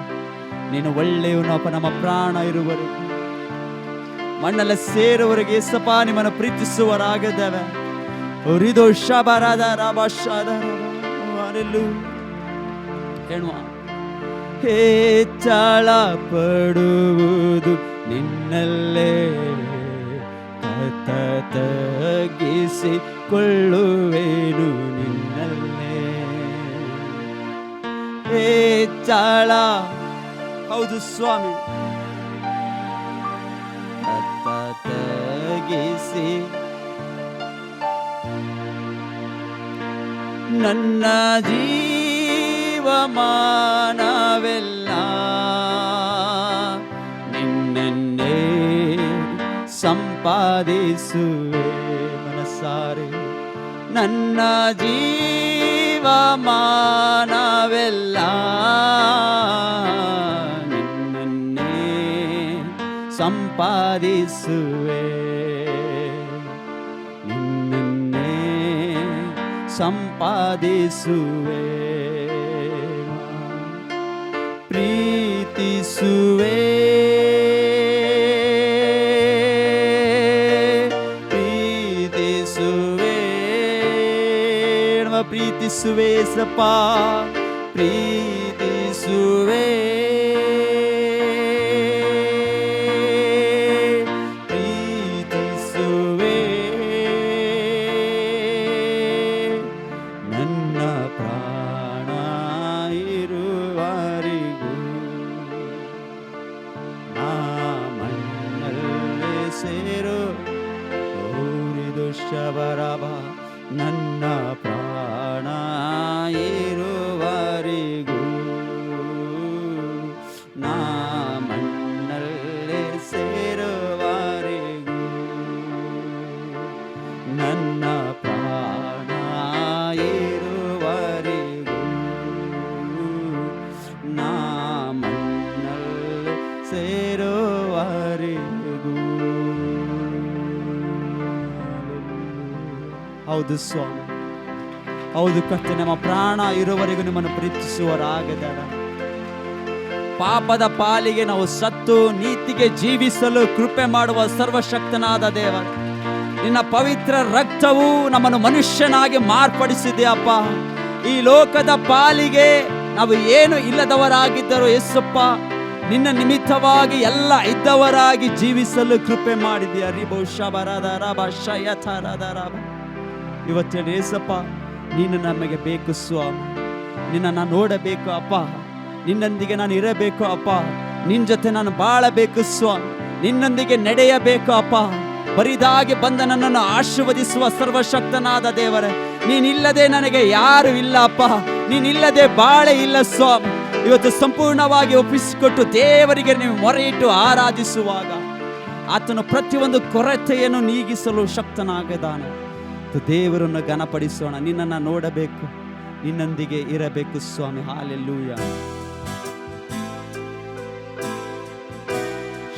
Speaker 1: ನೀನು ಒಳ್ಳೆಯವನಪ್ಪ ನಮ್ಮ ಪ್ರಾಣ ಇರುವವರೆಗೂ ಮಣ್ಣಲ್ಲ ಸೇರುವವರೆಗೆ ಏಸಪ್ಪ ನಿಮ್ಮನ್ನು ಪ್ರೀತಿಸುವರಾಗದವೆ ಉರಿದು ಶಬರದರ ವಶದರ ಹೇಳುವ ಹೆಚ್ಚಳ ಪಡುವುದು ನಿನ್ನಲ್ಲೇ ತಗ್ಗಿಸಿಕೊಳ್ಳುವೇನು ನಿನ್ನಲ್ಲೇ ಹೆಚ್ಚಳ ಹೌದು ಸ್ವಾಮಿ ತಗ್ಗಿಸಿ ನನ್ನ ಜೀವಮಾನವೆಲ್ಲ ನಿನ್ನನ್ನೇ ಸಂಪಾದಿಸುವೆ ಮನಸ್ಸಾರೆ ನನ್ನ ಜೀವಮಾನವೆಲ್ಲ ನಿನ್ನನ್ನೇ ಸಂಪಾದಿಸುವೆ ನಿನ್ನನ್ನೇ ಸಂಪಾದಿಸುವೆ ಪ್ರೀತಿಸುವೆ ಪ್ರೀತಿಸುವೆ ಪ್ರೀತಿಸುವೆ ಸಪ್ಪ ಪ್ರೀತಿಸುವೆ ಪ್ರೀತಿಸುವೆ ನನ್ನ ಪ್ರಾಣ ಇರುವವರೆಗೂ ನಾ ಮಣ್ಣಲ್ಲೇ ಸೇರು ಓರಿದು ಶಬರಬ ನನ್ನ ಪ್ರಾಣ ಇರುವವರೆಗೂ ನಾ ಮಣ್ಣಲ್ಲೇ ಸೇರುವವರೆಗೂ ನನ್ನ ಪ್ರಾಣ ಇರುವವರೆಗೂ ನಾ ಮಣ್ಣಲ್ಲೇ ಸೇರುವವರೆಗೂ ಹೌದು ಸ್ವಾಮಿ ಹೌದು ಕರ್ತನೆ ನಮ್ಮ ಪ್ರಾಣ ಇರುವವರೆಗೂ ನಿಮ್ಮನ್ನು ಪ್ರೀತಿಸುವರಾಗದ ಪಾಪದ ಪಾಲಿಗೆ ನಾವು ಸತ್ತು ನೀತಿಗೆ ಜೀವಿಸಲು ಕೃಪೆ ಮಾಡುವ ಸರ್ವಶಕ್ತನಾದ ದೇವ ನಿನ್ನ ಪವಿತ್ರ ರಕ್ತವು ನಮ್ಮನ್ನು ಮನುಷ್ಯನಾಗಿ ಮಾರ್ಪಡಿಸಿದೆ ಅಪ್ಪ. ಈ ಲೋಕದ ಪಾಲಿಗೆ ನಾವು ಏನು ಇಲ್ಲದವರಾಗಿದ್ದರು ಯೇಸಪ್ಪ, ನಿನ್ನ ನಿಮಿತ್ತವಾಗಿ ಎಲ್ಲ ಇದ್ದವರಾಗಿ ಜೀವಿಸಲು ಕೃಪೆ ಮಾಡಿದೆಯ. ಇವತ್ತೇನು ಯೇಸಪ್ಪ, ನೀನು ನಮಗೆ ಬೇಕು ಸ್ವಾಮಿ. ನಿನ್ನನ್ನು ನೋಡಬೇಕು ಅಪ್ಪ, ನಿನ್ನೊಂದಿಗೆ ನಾನು ಇರಬೇಕು ಅಪ್ಪ, ನಿನ್ನ ಜೊತೆ ನಾನು ಬಾಳಬೇಕು ಸ್ವಾಮಿ, ನಿನ್ನೊಂದಿಗೆ ನಡೆಯಬೇಕು ಅಪ್ಪ. ಬರಿದಾಗಿ ಬಂದ ನನ್ನನ್ನು ಆಶೀರ್ವದಿಸುವ ಸರ್ವಶಕ್ತನಾದ ದೇವರೇ, ನೀನಿಲ್ಲದೆ ನನಗೆ ಯಾರು ಇಲ್ಲ ಅಪ್ಪ, ನೀನಿಲ್ಲದೆ ಬಾಳೆ ಇಲ್ಲ ಸ್ವಾಮಿ. ಇವತ್ತು ಸಂಪೂರ್ಣವಾಗಿ ಒಪ್ಪಿಸಿಕೊಟ್ಟು ದೇವರಿಗೆ ನೀವು ಮೊರೆಯಿಟ್ಟು ಆರಾಧಿಸುವಾಗ ಆತನು ಪ್ರತಿಯೊಂದು ಕೊರತೆಯನ್ನು ನೀಗಿಸಲು ಶಕ್ತನಾಗಿದ್ದಾನೆ. ದೇವರನ್ನು ಘನಪಡಿಸೋಣ. ನಿನ್ನನ್ನು ನೋಡಬೇಕು, ನಿನ್ನೊಂದಿಗೆ ಇರಬೇಕು ಸ್ವಾಮಿ. ಹಾಲೆಲೂಯ.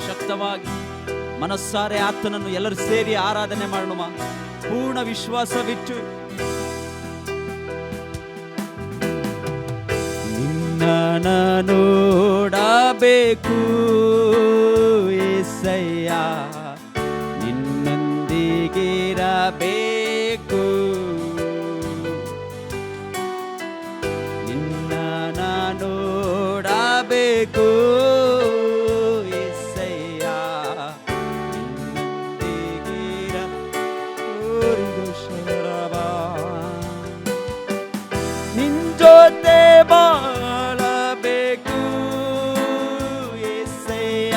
Speaker 1: ಶಕ್ತವಾಗಿ ಮನಸ್ಸಾರೆ ಆತನನ್ನು ಎಲ್ಲರೂ ಸೇರಿ ಆರಾಧನೆ ಮಾಡೋಣ, ಪೂರ್ಣ ವಿಶ್ವಾಸವಿಟ್ಟು. ನಿನ್ನ ನೋಡಬೇಕು యేసయ్య, ನಿನ್ನೊಂದಿಗಿರಬೇಕು. ನಿನ್ನ ನೋಡಬೇಕು యేసయ్య, ನಿನ್ನ ಜೊತೆ ಬಾಳಬೇಕು యేసయ్య,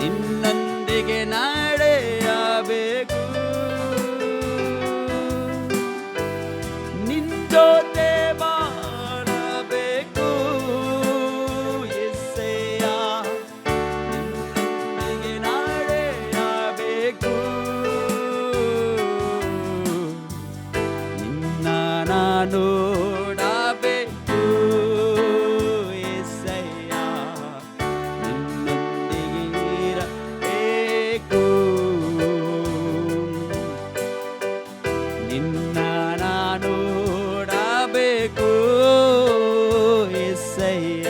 Speaker 1: ನಿನ್ನೊಂದಿಗೆ ನಡೆಯಬೇಕು. ನಿನ್ನ ಜೊತೆ ಬಾಳಬೇಕು యేసయ్య, ನಿನ್ನೊಂದಿಗೆ ನಡೆಯಬೇಕು. ನಿನ್ನ ನೋಡಬೇಕು యేసయ్య, ನಿನ್ನೊಂದಿಗೆ ಇರಬೇಕು. ನಿನ್ನ ನೋಡಬೇಕು యేసయ్య.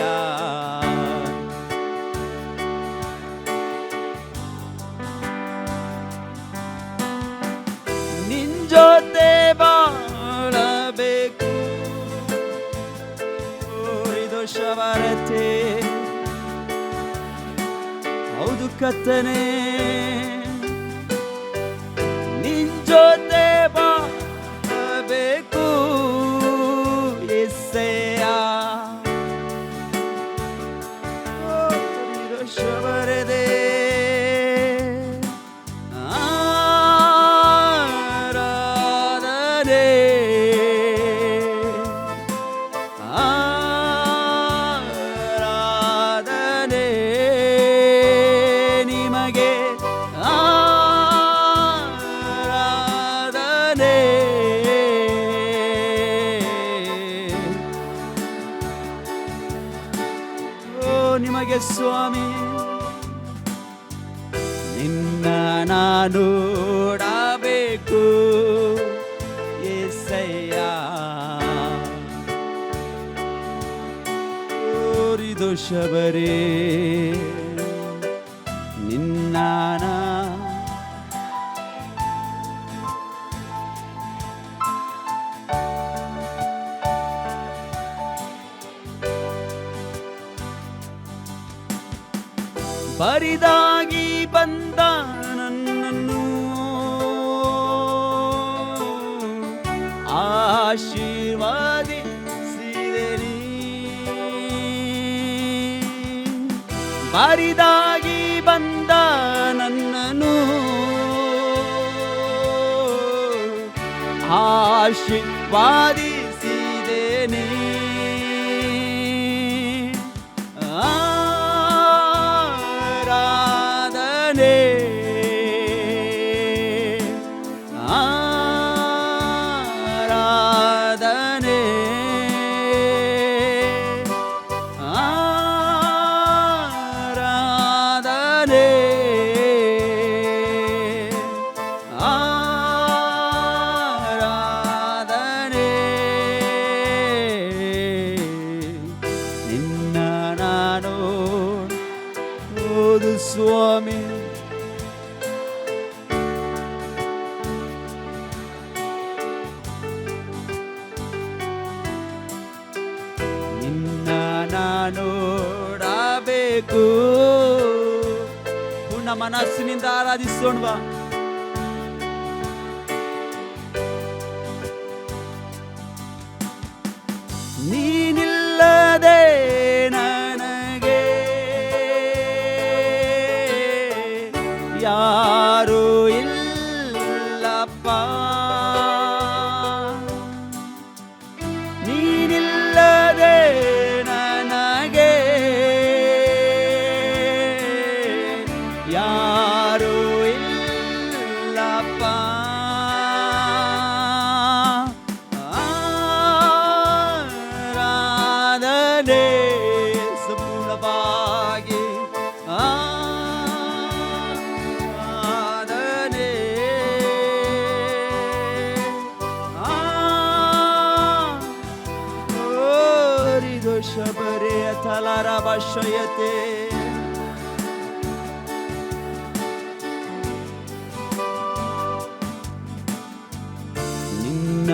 Speaker 1: ನಿನ್ನ ಜೊತೆ ಬಾಳಬೇಕು. ಶವರತೆ ಹೌದು ಕರ್ತನೇ, ನಿನ್ನ ಜೊತೆ ಬಾಳಬೇಕು యేసయ్య. ಶವರದೆ ಆರಾಧನೆ ನಿಮಗೆ ಆರಾಧನೆ. ಓ ನಿಮಗೆ ಸ್ವಾಮಿ. ನಿನ್ನ ನೋಡಬೇಕು యేసయ్య, ದೋಷವರೇ ನಿನ್ನ ಬರಿದಾಗಿ ಬಂದ ನನ್ನನ್ನು ಆಶೀರ್ವಾದಿಸಿದೆ ನೀ. ಬರಿದಾಗಿ ಬಂದ ನನ್ನನ್ನು ಆಶೀರ್ವಾದಿಸಿದೆ ನೀ. ಆರಾಧನೆ ಆರಾಧನೆ ಆರಾಧನೆ ಆರಾಧನೆ. ನಿನ್ನ ನಾನು ಓದು ಸ್ವಾಮಿ. ನೋಡಬೇಕು. ಪೂರ್ಣ ಮನಸ್ಸಿನಿಂದ ಆರಾಧಿಸೋಣವಾ. ನೀನಿಲ್ಲದೆ ನನಗೆ ಯಾರು ಇಲ್ಲಪ್ಪ. ನೀನಿಲ್ಲದೆ ನನಗೆ ಯಾರು ಇಲ್ಲಪ್ಪ. ಆರಾಧನೆ ಸಂಪೂರ್ಣವಾಗಿ ಆರಾಧನೆ ಶಬರೆ ತಲಾರ ಭಾಷಯತೆ. ನಿನ್ನ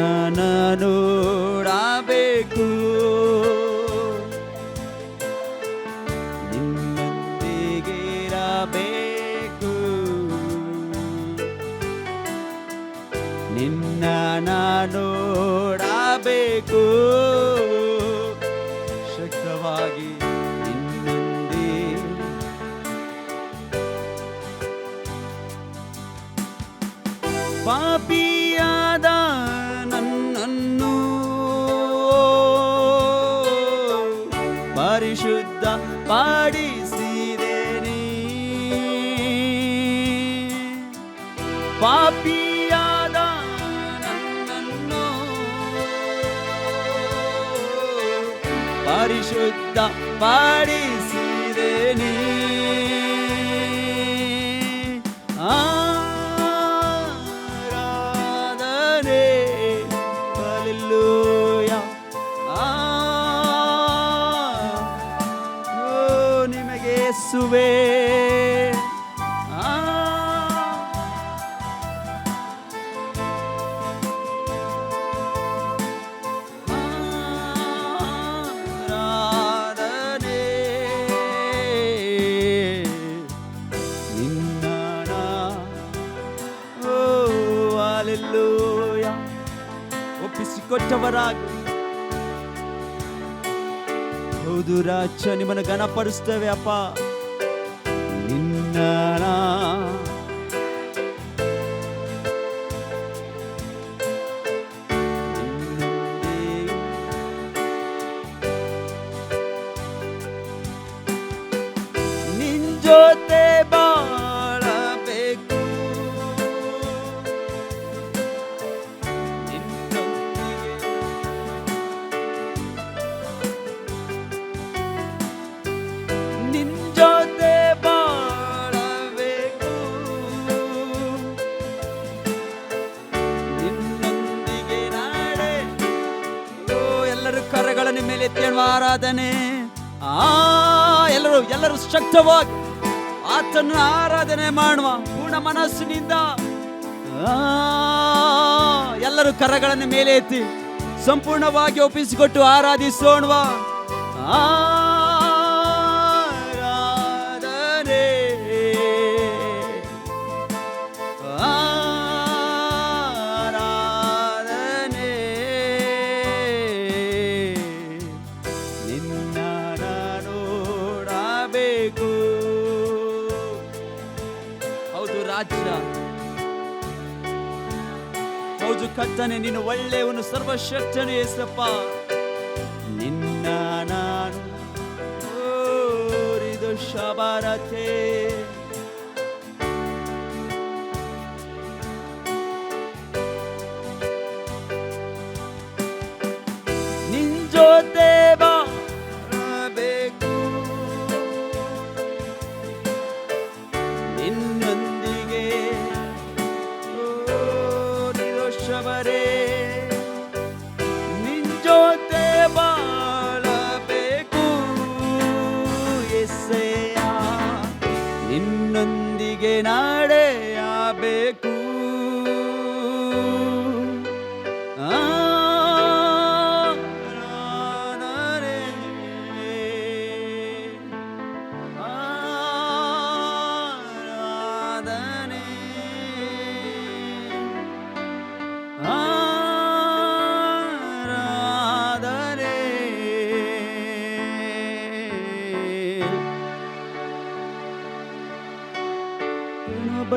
Speaker 1: ನೋಡಬೇಕು, ನಿನ್ನೊಂದಿಗೆ ಇರಬೇಕು. ನಿನ್ನ ನೋಡಬೇಕು ಶಕ್ತವಾಗಿ. ನಿನ್ನೊಂದೇ ಪಾಪಿಯಾದ ನನ್ನನ್ನು ಪರಿಶುದ್ಧ ಪಡಿಸಿದೇನೆ. ಪಾಪಿಯಾದ ನನ್ನನ್ನು ಪರಿಶುದ್ಧ ಪಡಿಸಿದೇನೆ. ಆರಾಧನೆ ಹಲ್ಲೆಲೂಯಾ. ನಿಮಗೆ ಯೇಸುವೇ ಒಪ್ಪಿಸಿಕೊಟ್ಟವರಾಗಿ. ಹೌದು ರಾಜ, ನಿಮ್ಮನ್ನು ಘನಪಡಿಸ್ತೇವೆ ಅಪ್ಪ. ನಿನ್ನ ನಿನ್ ಜೊತೆ ಬಾಳಬೇಕು. ನಿನ್ ಜೊತೆ ಬಾಳಬೇಕು, ನಿನ್ನೊಂದಿಗೆ ನಾಳೆ. ಎಲ್ಲರೂ ಕರೆಗಳ ಮೇಲೆ ಎತ್ತೇಳುವ ಆರಾಧನೆ. ಎಲ್ಲರೂ ಶಕ್ತವಾಗಿ ಆತನ ಆರಾಧನೆ ಮಾಡುವ ಪೂರ್ಣ ಮನಸ್ಸಿನಿಂದ. ಎಲ್ಲರೂ ಕರಗಳನ್ನು ಮೇಲೆ ಎತ್ತಿ ಸಂಪೂರ್ಣವಾಗಿ ಒಪ್ಪಿಸಿಕೊಟ್ಟು ಆರಾಧಿಸೋಣವಾ. ಆರಾಧನೆ ಆರಾಧನೆ ನಿನ್ನ ನೋಡಬೇಕು. ಹೌದು ರಾಜ್ಯ, ಹೌದು ಕರ್ತನೆ, ನೀನು ಒಳ್ಳೆಯವನು, ಸರ್ವಶಕ್ತನು ಯೇಸಪ್ಪ. ನಿನ್ನ ನಾನು ಓರಿದು ಶಬರತೆ. ನಿನ್ ಜೊತೆ ಬಾಳಬೇಕು, ನಿನ್ನೊಂದಿಗೆ ಶಬರೇ. ನಿನ್ ಜೊತೆ ಬಾಳಬೇಕು ಯೆಸಯ್ಯ, ನಿನ್ನೊಂದಿಗೆ ನಡೆಯಬೇಕು. ಆರಾಧನೆ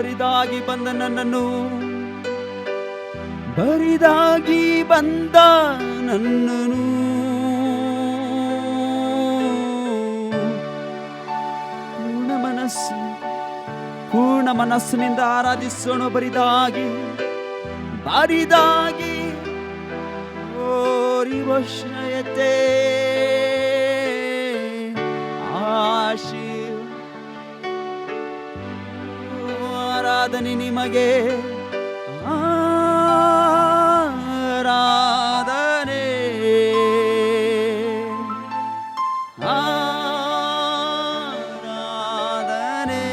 Speaker 1: ಬರಿದಾಗಿ ಬಂದ ನನ್ನನ್ನು, ಬರಿದಾಗಿ ಬಂದ ನನ್ನನು ಪೂರ್ಣ ಮನಸ್ಸಿನಿಂದ ಆರಾಧಿಸೋಣ. ಬರಿದಾಗಿ ಬರಿದಾಗಿ ಓರಿವಶ್ನಯತೆ ಆಶಿ ಆರಾಧನೆ ನಿಮಗೆ, ಆರಾಧನೆ ಆರಾಧನೆ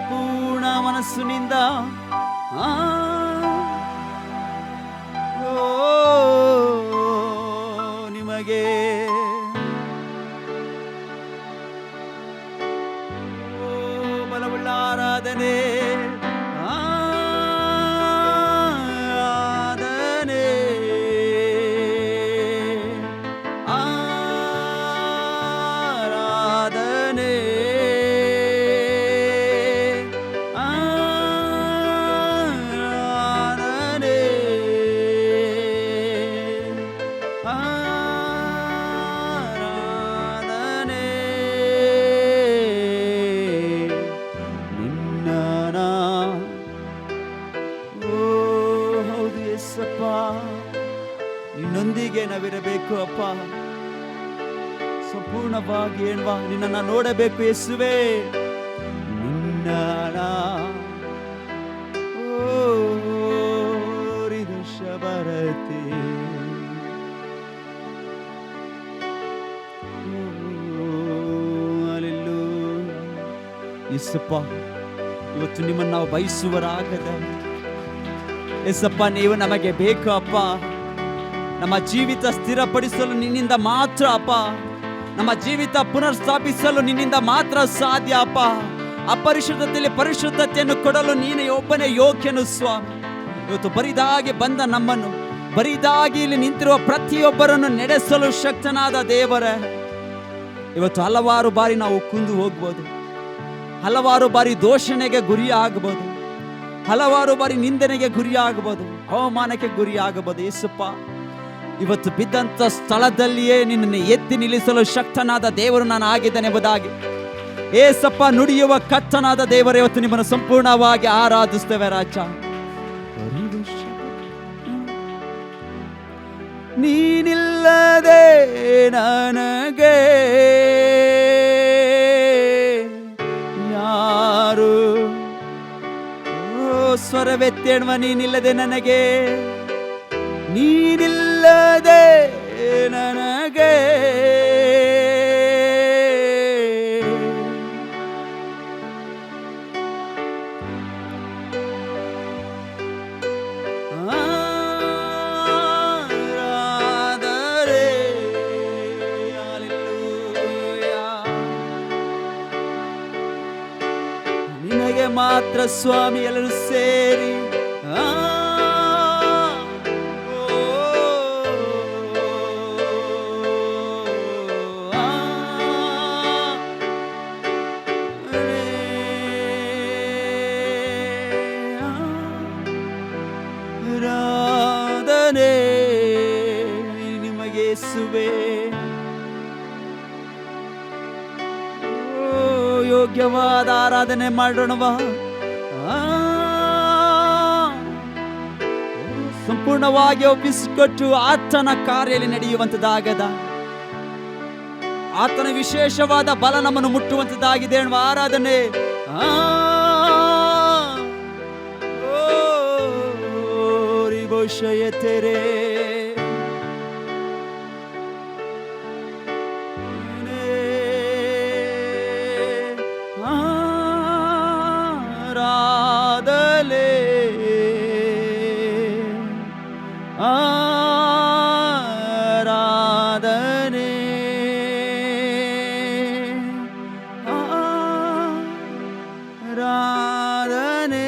Speaker 1: ಪೂರ್ಣ ಮನಸ್ಸಿನಿಂದ ನಿಮಗೆ. ಬಲವುಳ್ಳ ಆರಾಧನೆ ಆರಾಧನೆ ಆರಾಧನೆ ಆರಾಧನೆ ಆರಾಧನೆ ನಿನ್ನ. ಓ ಹೌದು ಯೇಸಪ್ಪ, ನಿನ್ನೊಂದಿಗೆ ನಾವಿರಬೇಕು ಅಪ್ಪ. ಸಂಪೂರ್ಣವಾಗಿ ಏನ್ವಾ ನಿನ್ನನ್ನು ನೋಡಬೇಕು ಯೇಸುವೆ. ನಿನ್ನ ಶಬರತೆ ಯೇಸಪ್ಪ, ಇವತ್ತು ನಿಮ್ಮನ್ನು ನಾವು ಬಯಸುವರಾಗದ ಯೇಸಪ್ಪ, ನೀವು ನಮಗೆ ಬೇಕು ಅಪ್ಪ. ನಮ್ಮ ಜೀವಿತ ಸ್ಥಿರಪಡಿಸಲು ನಿನ್ನಿಂದ ಮಾತ್ರ ಅಪ್ಪ. ನಮ್ಮ ಜೀವಿತ ಪುನರ್ಸ್ಥಾಪಿಸಲು ನಿನ್ನಿಂದ ಮಾತ್ರ ಸಾಧ್ಯ ಅಪ್ಪ. ಅಪರಿಶುದ್ಧತೆಯಲ್ಲಿ ಪರಿಶುದ್ಧತೆಯನ್ನು ಕೊಡಲು ನೀನೇ ಒಬ್ಬನೇ ಯೋಗ್ಯನು ಸ್ವಾಮಿ. ಇವತ್ತು ಬರಿದಾಗಿ ಬಂದ ನಮ್ಮನ್ನು, ಬರಿದಾಗಿ ಇಲ್ಲಿ ನಿಂತಿರುವ ಪ್ರತಿಯೊಬ್ಬರನ್ನು ನಡೆಸಲು ಶಕ್ತನಾದ ದೇವರೇ, ಇವತ್ತು ಹಲವಾರು ಬಾರಿ ನಾವು ಕುಂದು ಹೋಗ್ಬೋದು, ಹಲವಾರು ಬಾರಿ ದೋಷಣೆಗೆ ಗುರಿ ಆಗಬಹುದು, ಹಲವಾರು ಬಾರಿ ನಿಂದನೆಗೆ ಗುರಿ ಆಗಬಹುದು, ಅವಮಾನಕ್ಕೆ ಗುರಿ ಆಗಬಹುದು. ಯೇಸಪ್ಪ, ಇವತ್ತು ಬಿದ್ದಂತ ಸ್ಥಳದಲ್ಲಿಯೇ ನಿನ್ನನ್ನು ಎತ್ತಿ ನಿಲ್ಲಿಸಲು ಶಕ್ತನಾದ ದೇವರು ನಾನು ಆಗಿದ್ದೇನೆ ಎಂಬುದಾಗಿ ಏಸಪ್ಪ ನುಡಿಯುವ ಕರ್ತನಾದ ದೇವರೇ, ಇವತ್ತು ನಿಮ್ಮನ್ನು ಸಂಪೂರ್ಣವಾಗಿ ಆರಾಧಿಸ್ತೇವೆ ರಾಜ. ನೀನಿಲ್ಲದೆ ನನಗೆ ಯಾರು, ಸ್ವರವೆತ್ತೇಳುವ ನೀನಿಲ್ಲದೆ ನನಗೆ, ನೀನಿಲ್ಲದೆ ನನಗೆ ನಿನಗೆ ಮಾತ್ರ ಸ್ವಾಮಿ ಎಲ್ಲರೂ ಸೇರಿ ಆರಾಧನೆ ನಿಮಗೆ ಯೇಸುವೇ. ಯೋಗ್ಯವಾದ ಆರಾಧನೆ ಮಾಡೋಣವಾ. ಸಂಪೂರ್ಣವಾಗಿ ಒಪ್ಪಿಸಿಕೊಟ್ಟು ಆತನ ಕಾರ್ಯದಲ್ಲಿ ನಡೆಯುವಂತದ್ದಾಗದ, ಆತನ ವಿಶೇಷವಾದ ಬಲ ನಮ್ಮನ್ನು ಮುಟ್ಟುವಂತದ್ದಾಗಿದೆ ಎನ್ನುವ ಆರಾಧನೆ. ರಿಬೋಷಯತೆರೆ ಆರಾಧನೆ ಆರಾಧನೆ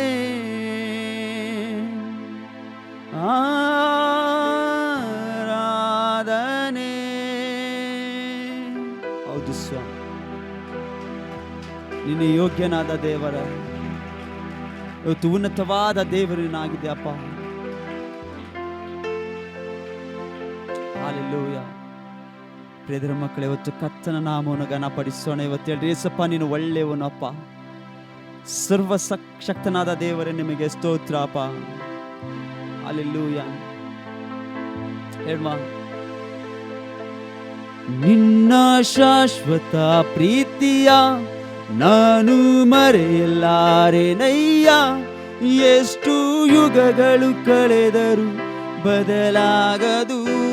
Speaker 1: ಆರಾಧನೆ. ಹೌದು ಸ್ವಾಮಿ, ನಿನ್ನ ಯೋಗ್ಯನಾದ ದೇವರ ಇವತ್ತು ಉನ್ನತವಾದ ದೇವರನ್ನಾಗಿದೆ ಅಪ್ಪ. ಹಾಲೆಲೂಯ. ಪ್ರಿಯರ ಮಕ್ಕಳೇ, ಇವತ್ತು ಕರ್ತನ ನಾಮವನ್ನು ಘನಪಡಿಸೋಣ. ಇವತ್ತು ಹೇಳ್ರಿ, ಏಸಪ್ಪ ನೀನು ಒಳ್ಳೆಯವನು ಅಪ್ಪ, ಸರ್ವ ಶಕ್ತನಾದ ದೇವರೇ ನಿಮಗೆ ಸ್ತೋತ್ರ ಅಪ್ಪ. ಹಾಲೆಲೂಯ. ಹೇಳ್ವಾ, ನಿನ್ನ ಶಾಶ್ವತ ಪ್ರೀತಿಯ ನಾನು ಮರೆಯಲಾರೆನಯ್ಯ. ಎಷ್ಟು ಯುಗಗಳು ಕಳೆದರೂ ಬದಲಾಗದು.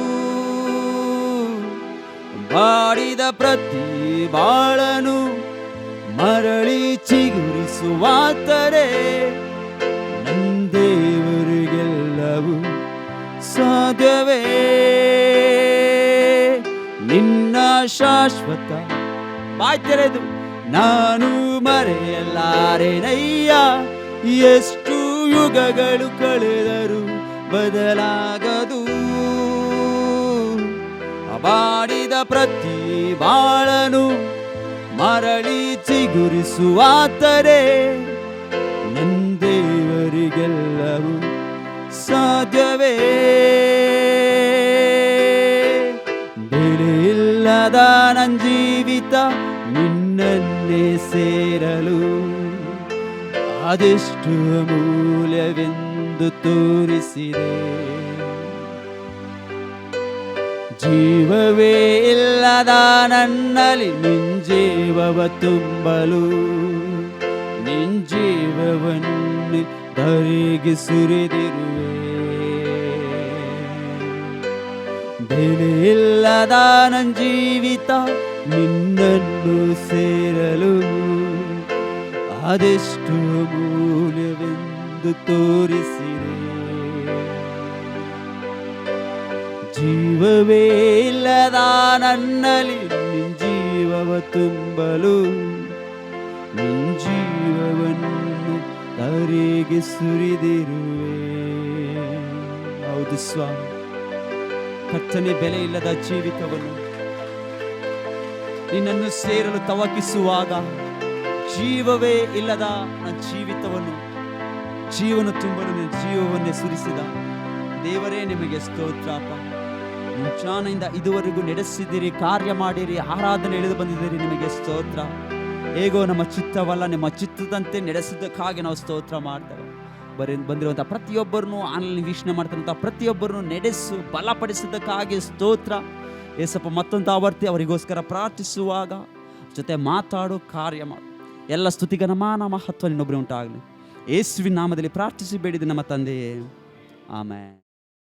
Speaker 1: ಬಾಡಿದ ಪ್ರತಿ ಬಾಳನು ಮರಳಿ ಚಿಗುರಿಸುವಾತರೆ ನನ್ನ ದೇವರಿಗೆಲ್ಲವೂ ಸಾಧ್ಯವೇ. ನಿನ್ನ ಶಾಶ್ವತ ಬಾಯ್ ತೆರೆದು ನಾನು ಮರೆಯಲಾರೆನಯ್ಯ. ಎಷ್ಟು ಯುಗಗಳು ಕಳೆದರೂ ಬದಲಾಗದು. ಬಾಡಿದ ಪ್ರತಿ ಬಾಳನು ಮರಳಿ ಚಿಗುರಿಸುವಾತರೆ ನನ್ನ ದೇವರಿಗೆಲ್ಲವೂ ಸಾಧ್ಯವೇ. ಬೆಲೆ ಇಲ್ಲದ ನನ್ನ ಜೀವಿತ ನಿನ್ನನ್ನೇ ಸೇರಲು ಅದೆಷ್ಟು ಅಮೂಲ್ಯವೆಂದು ತೋರಿಸಿದೆ. ಜೀವವೇ ಇಲ್ಲದ ನನ್ನಲ್ಲಿ ನಿನ್ ಜೀವವ ತುಂಬಲು ನಿನ್ ಜೀವವನ್ನು ಧರೆಗೆ ಸುರಿದಿರುವೆ. ಬೆಲೆ ಇಲ್ಲದ ನನ್ನ ಜೀವಿತ ನಿನ್ನನ್ನು ಸೇರಲು ಅದೆಷ್ಟು ಅಮೂಲ್ಯವೆಂದು ತೋರಿಸಿದೆ. ಜೀವವೇ ಇಲ್ಲದ ನನ್ನಲ್ಲಿ ನಿನ್ ಜೀವವ ತುಂಬಲು ನಿನ್ ಜೀವವನ್ನು ಧರೆಗೆ ಸುರಿದಿರುವೆ. ಹೌದು ಸ್ವಾಮಿ, ಕರ್ತನೇ, ಬೆಲೆ ಇಲ್ಲದ ಜೀವಿತವನ್ನು ನಿನ್ನನ್ನು ಸೇರಲು ತವಕಿಸುವಾಗ ಜೀವವೇ ಇಲ್ಲದ ನನ್ನ ಜೀವಿತವನ್ನು ಜೀವನ ತುಂಬಲು ನಿನ್ನ ಜೀವವನ್ನೇ ಸುರಿಸಿದ ದೇವರೇ ನಿಮಗೆ ಸ್ತೋತ್ರಪ್ಪ. ಮುಂಚಾನೆಯಿಂದ ಇದುವರೆಗೂ ನಡೆಸಿದಿರಿ, ಕಾರ್ಯ ಮಾಡಿರಿ, ಆರಾಧನೆ ಎಳೆದು ಬಂದಿದ್ದೀರಿ, ನಿಮಗೆ ಸ್ತೋತ್ರ. ಹೇಗೋ ನಮ್ಮ ಚಿತ್ತವಲ್ಲ, ನಿಮ್ಮ ಚಿತ್ತದಂತೆ ನಡೆಸಿದ್ದಕ್ಕಾಗಿ ನಾವು ಸ್ತೋತ್ರ ಮಾಡ್ತೇವೆ. ಬಂದಿರುವಂಥ ಪ್ರತಿಯೊಬ್ಬರನ್ನು ಆನ್ಲೈನ್ ವೀಕ್ಷಣೆ ಮಾಡ್ತಿರುವಂಥ ಪ್ರತಿಯೊಬ್ಬರನ್ನು ನಡೆಸು, ಬಲಪಡಿಸಿದ್ದಕ್ಕಾಗಿ ಸ್ತೋತ್ರ. ಏಸಪ್ಪ, ಮತ್ತೊಂದು ಆವರ್ತಿ ಅವರಿಗೋಸ್ಕರ ಪ್ರಾರ್ಥಿಸುವಾಗ ಜೊತೆ ಮಾತಾಡು, ಕಾರ್ಯ ಮಾಡು. ಎಲ್ಲ ಸ್ತುತಿಗೆ ಮಾನ ಮಹತ್ವ ನಿನ್ನೊಬ್ಬರೇ ಉಂಟಾಗಲಿ. ಯೇಸುವಿನ ನಾಮದಲ್ಲಿ ಪ್ರಾರ್ಥಿಸಿ ಬೇಡಿದ ನಮ್ಮ ತಂದೆಯೇ, ಆಮೆನ್.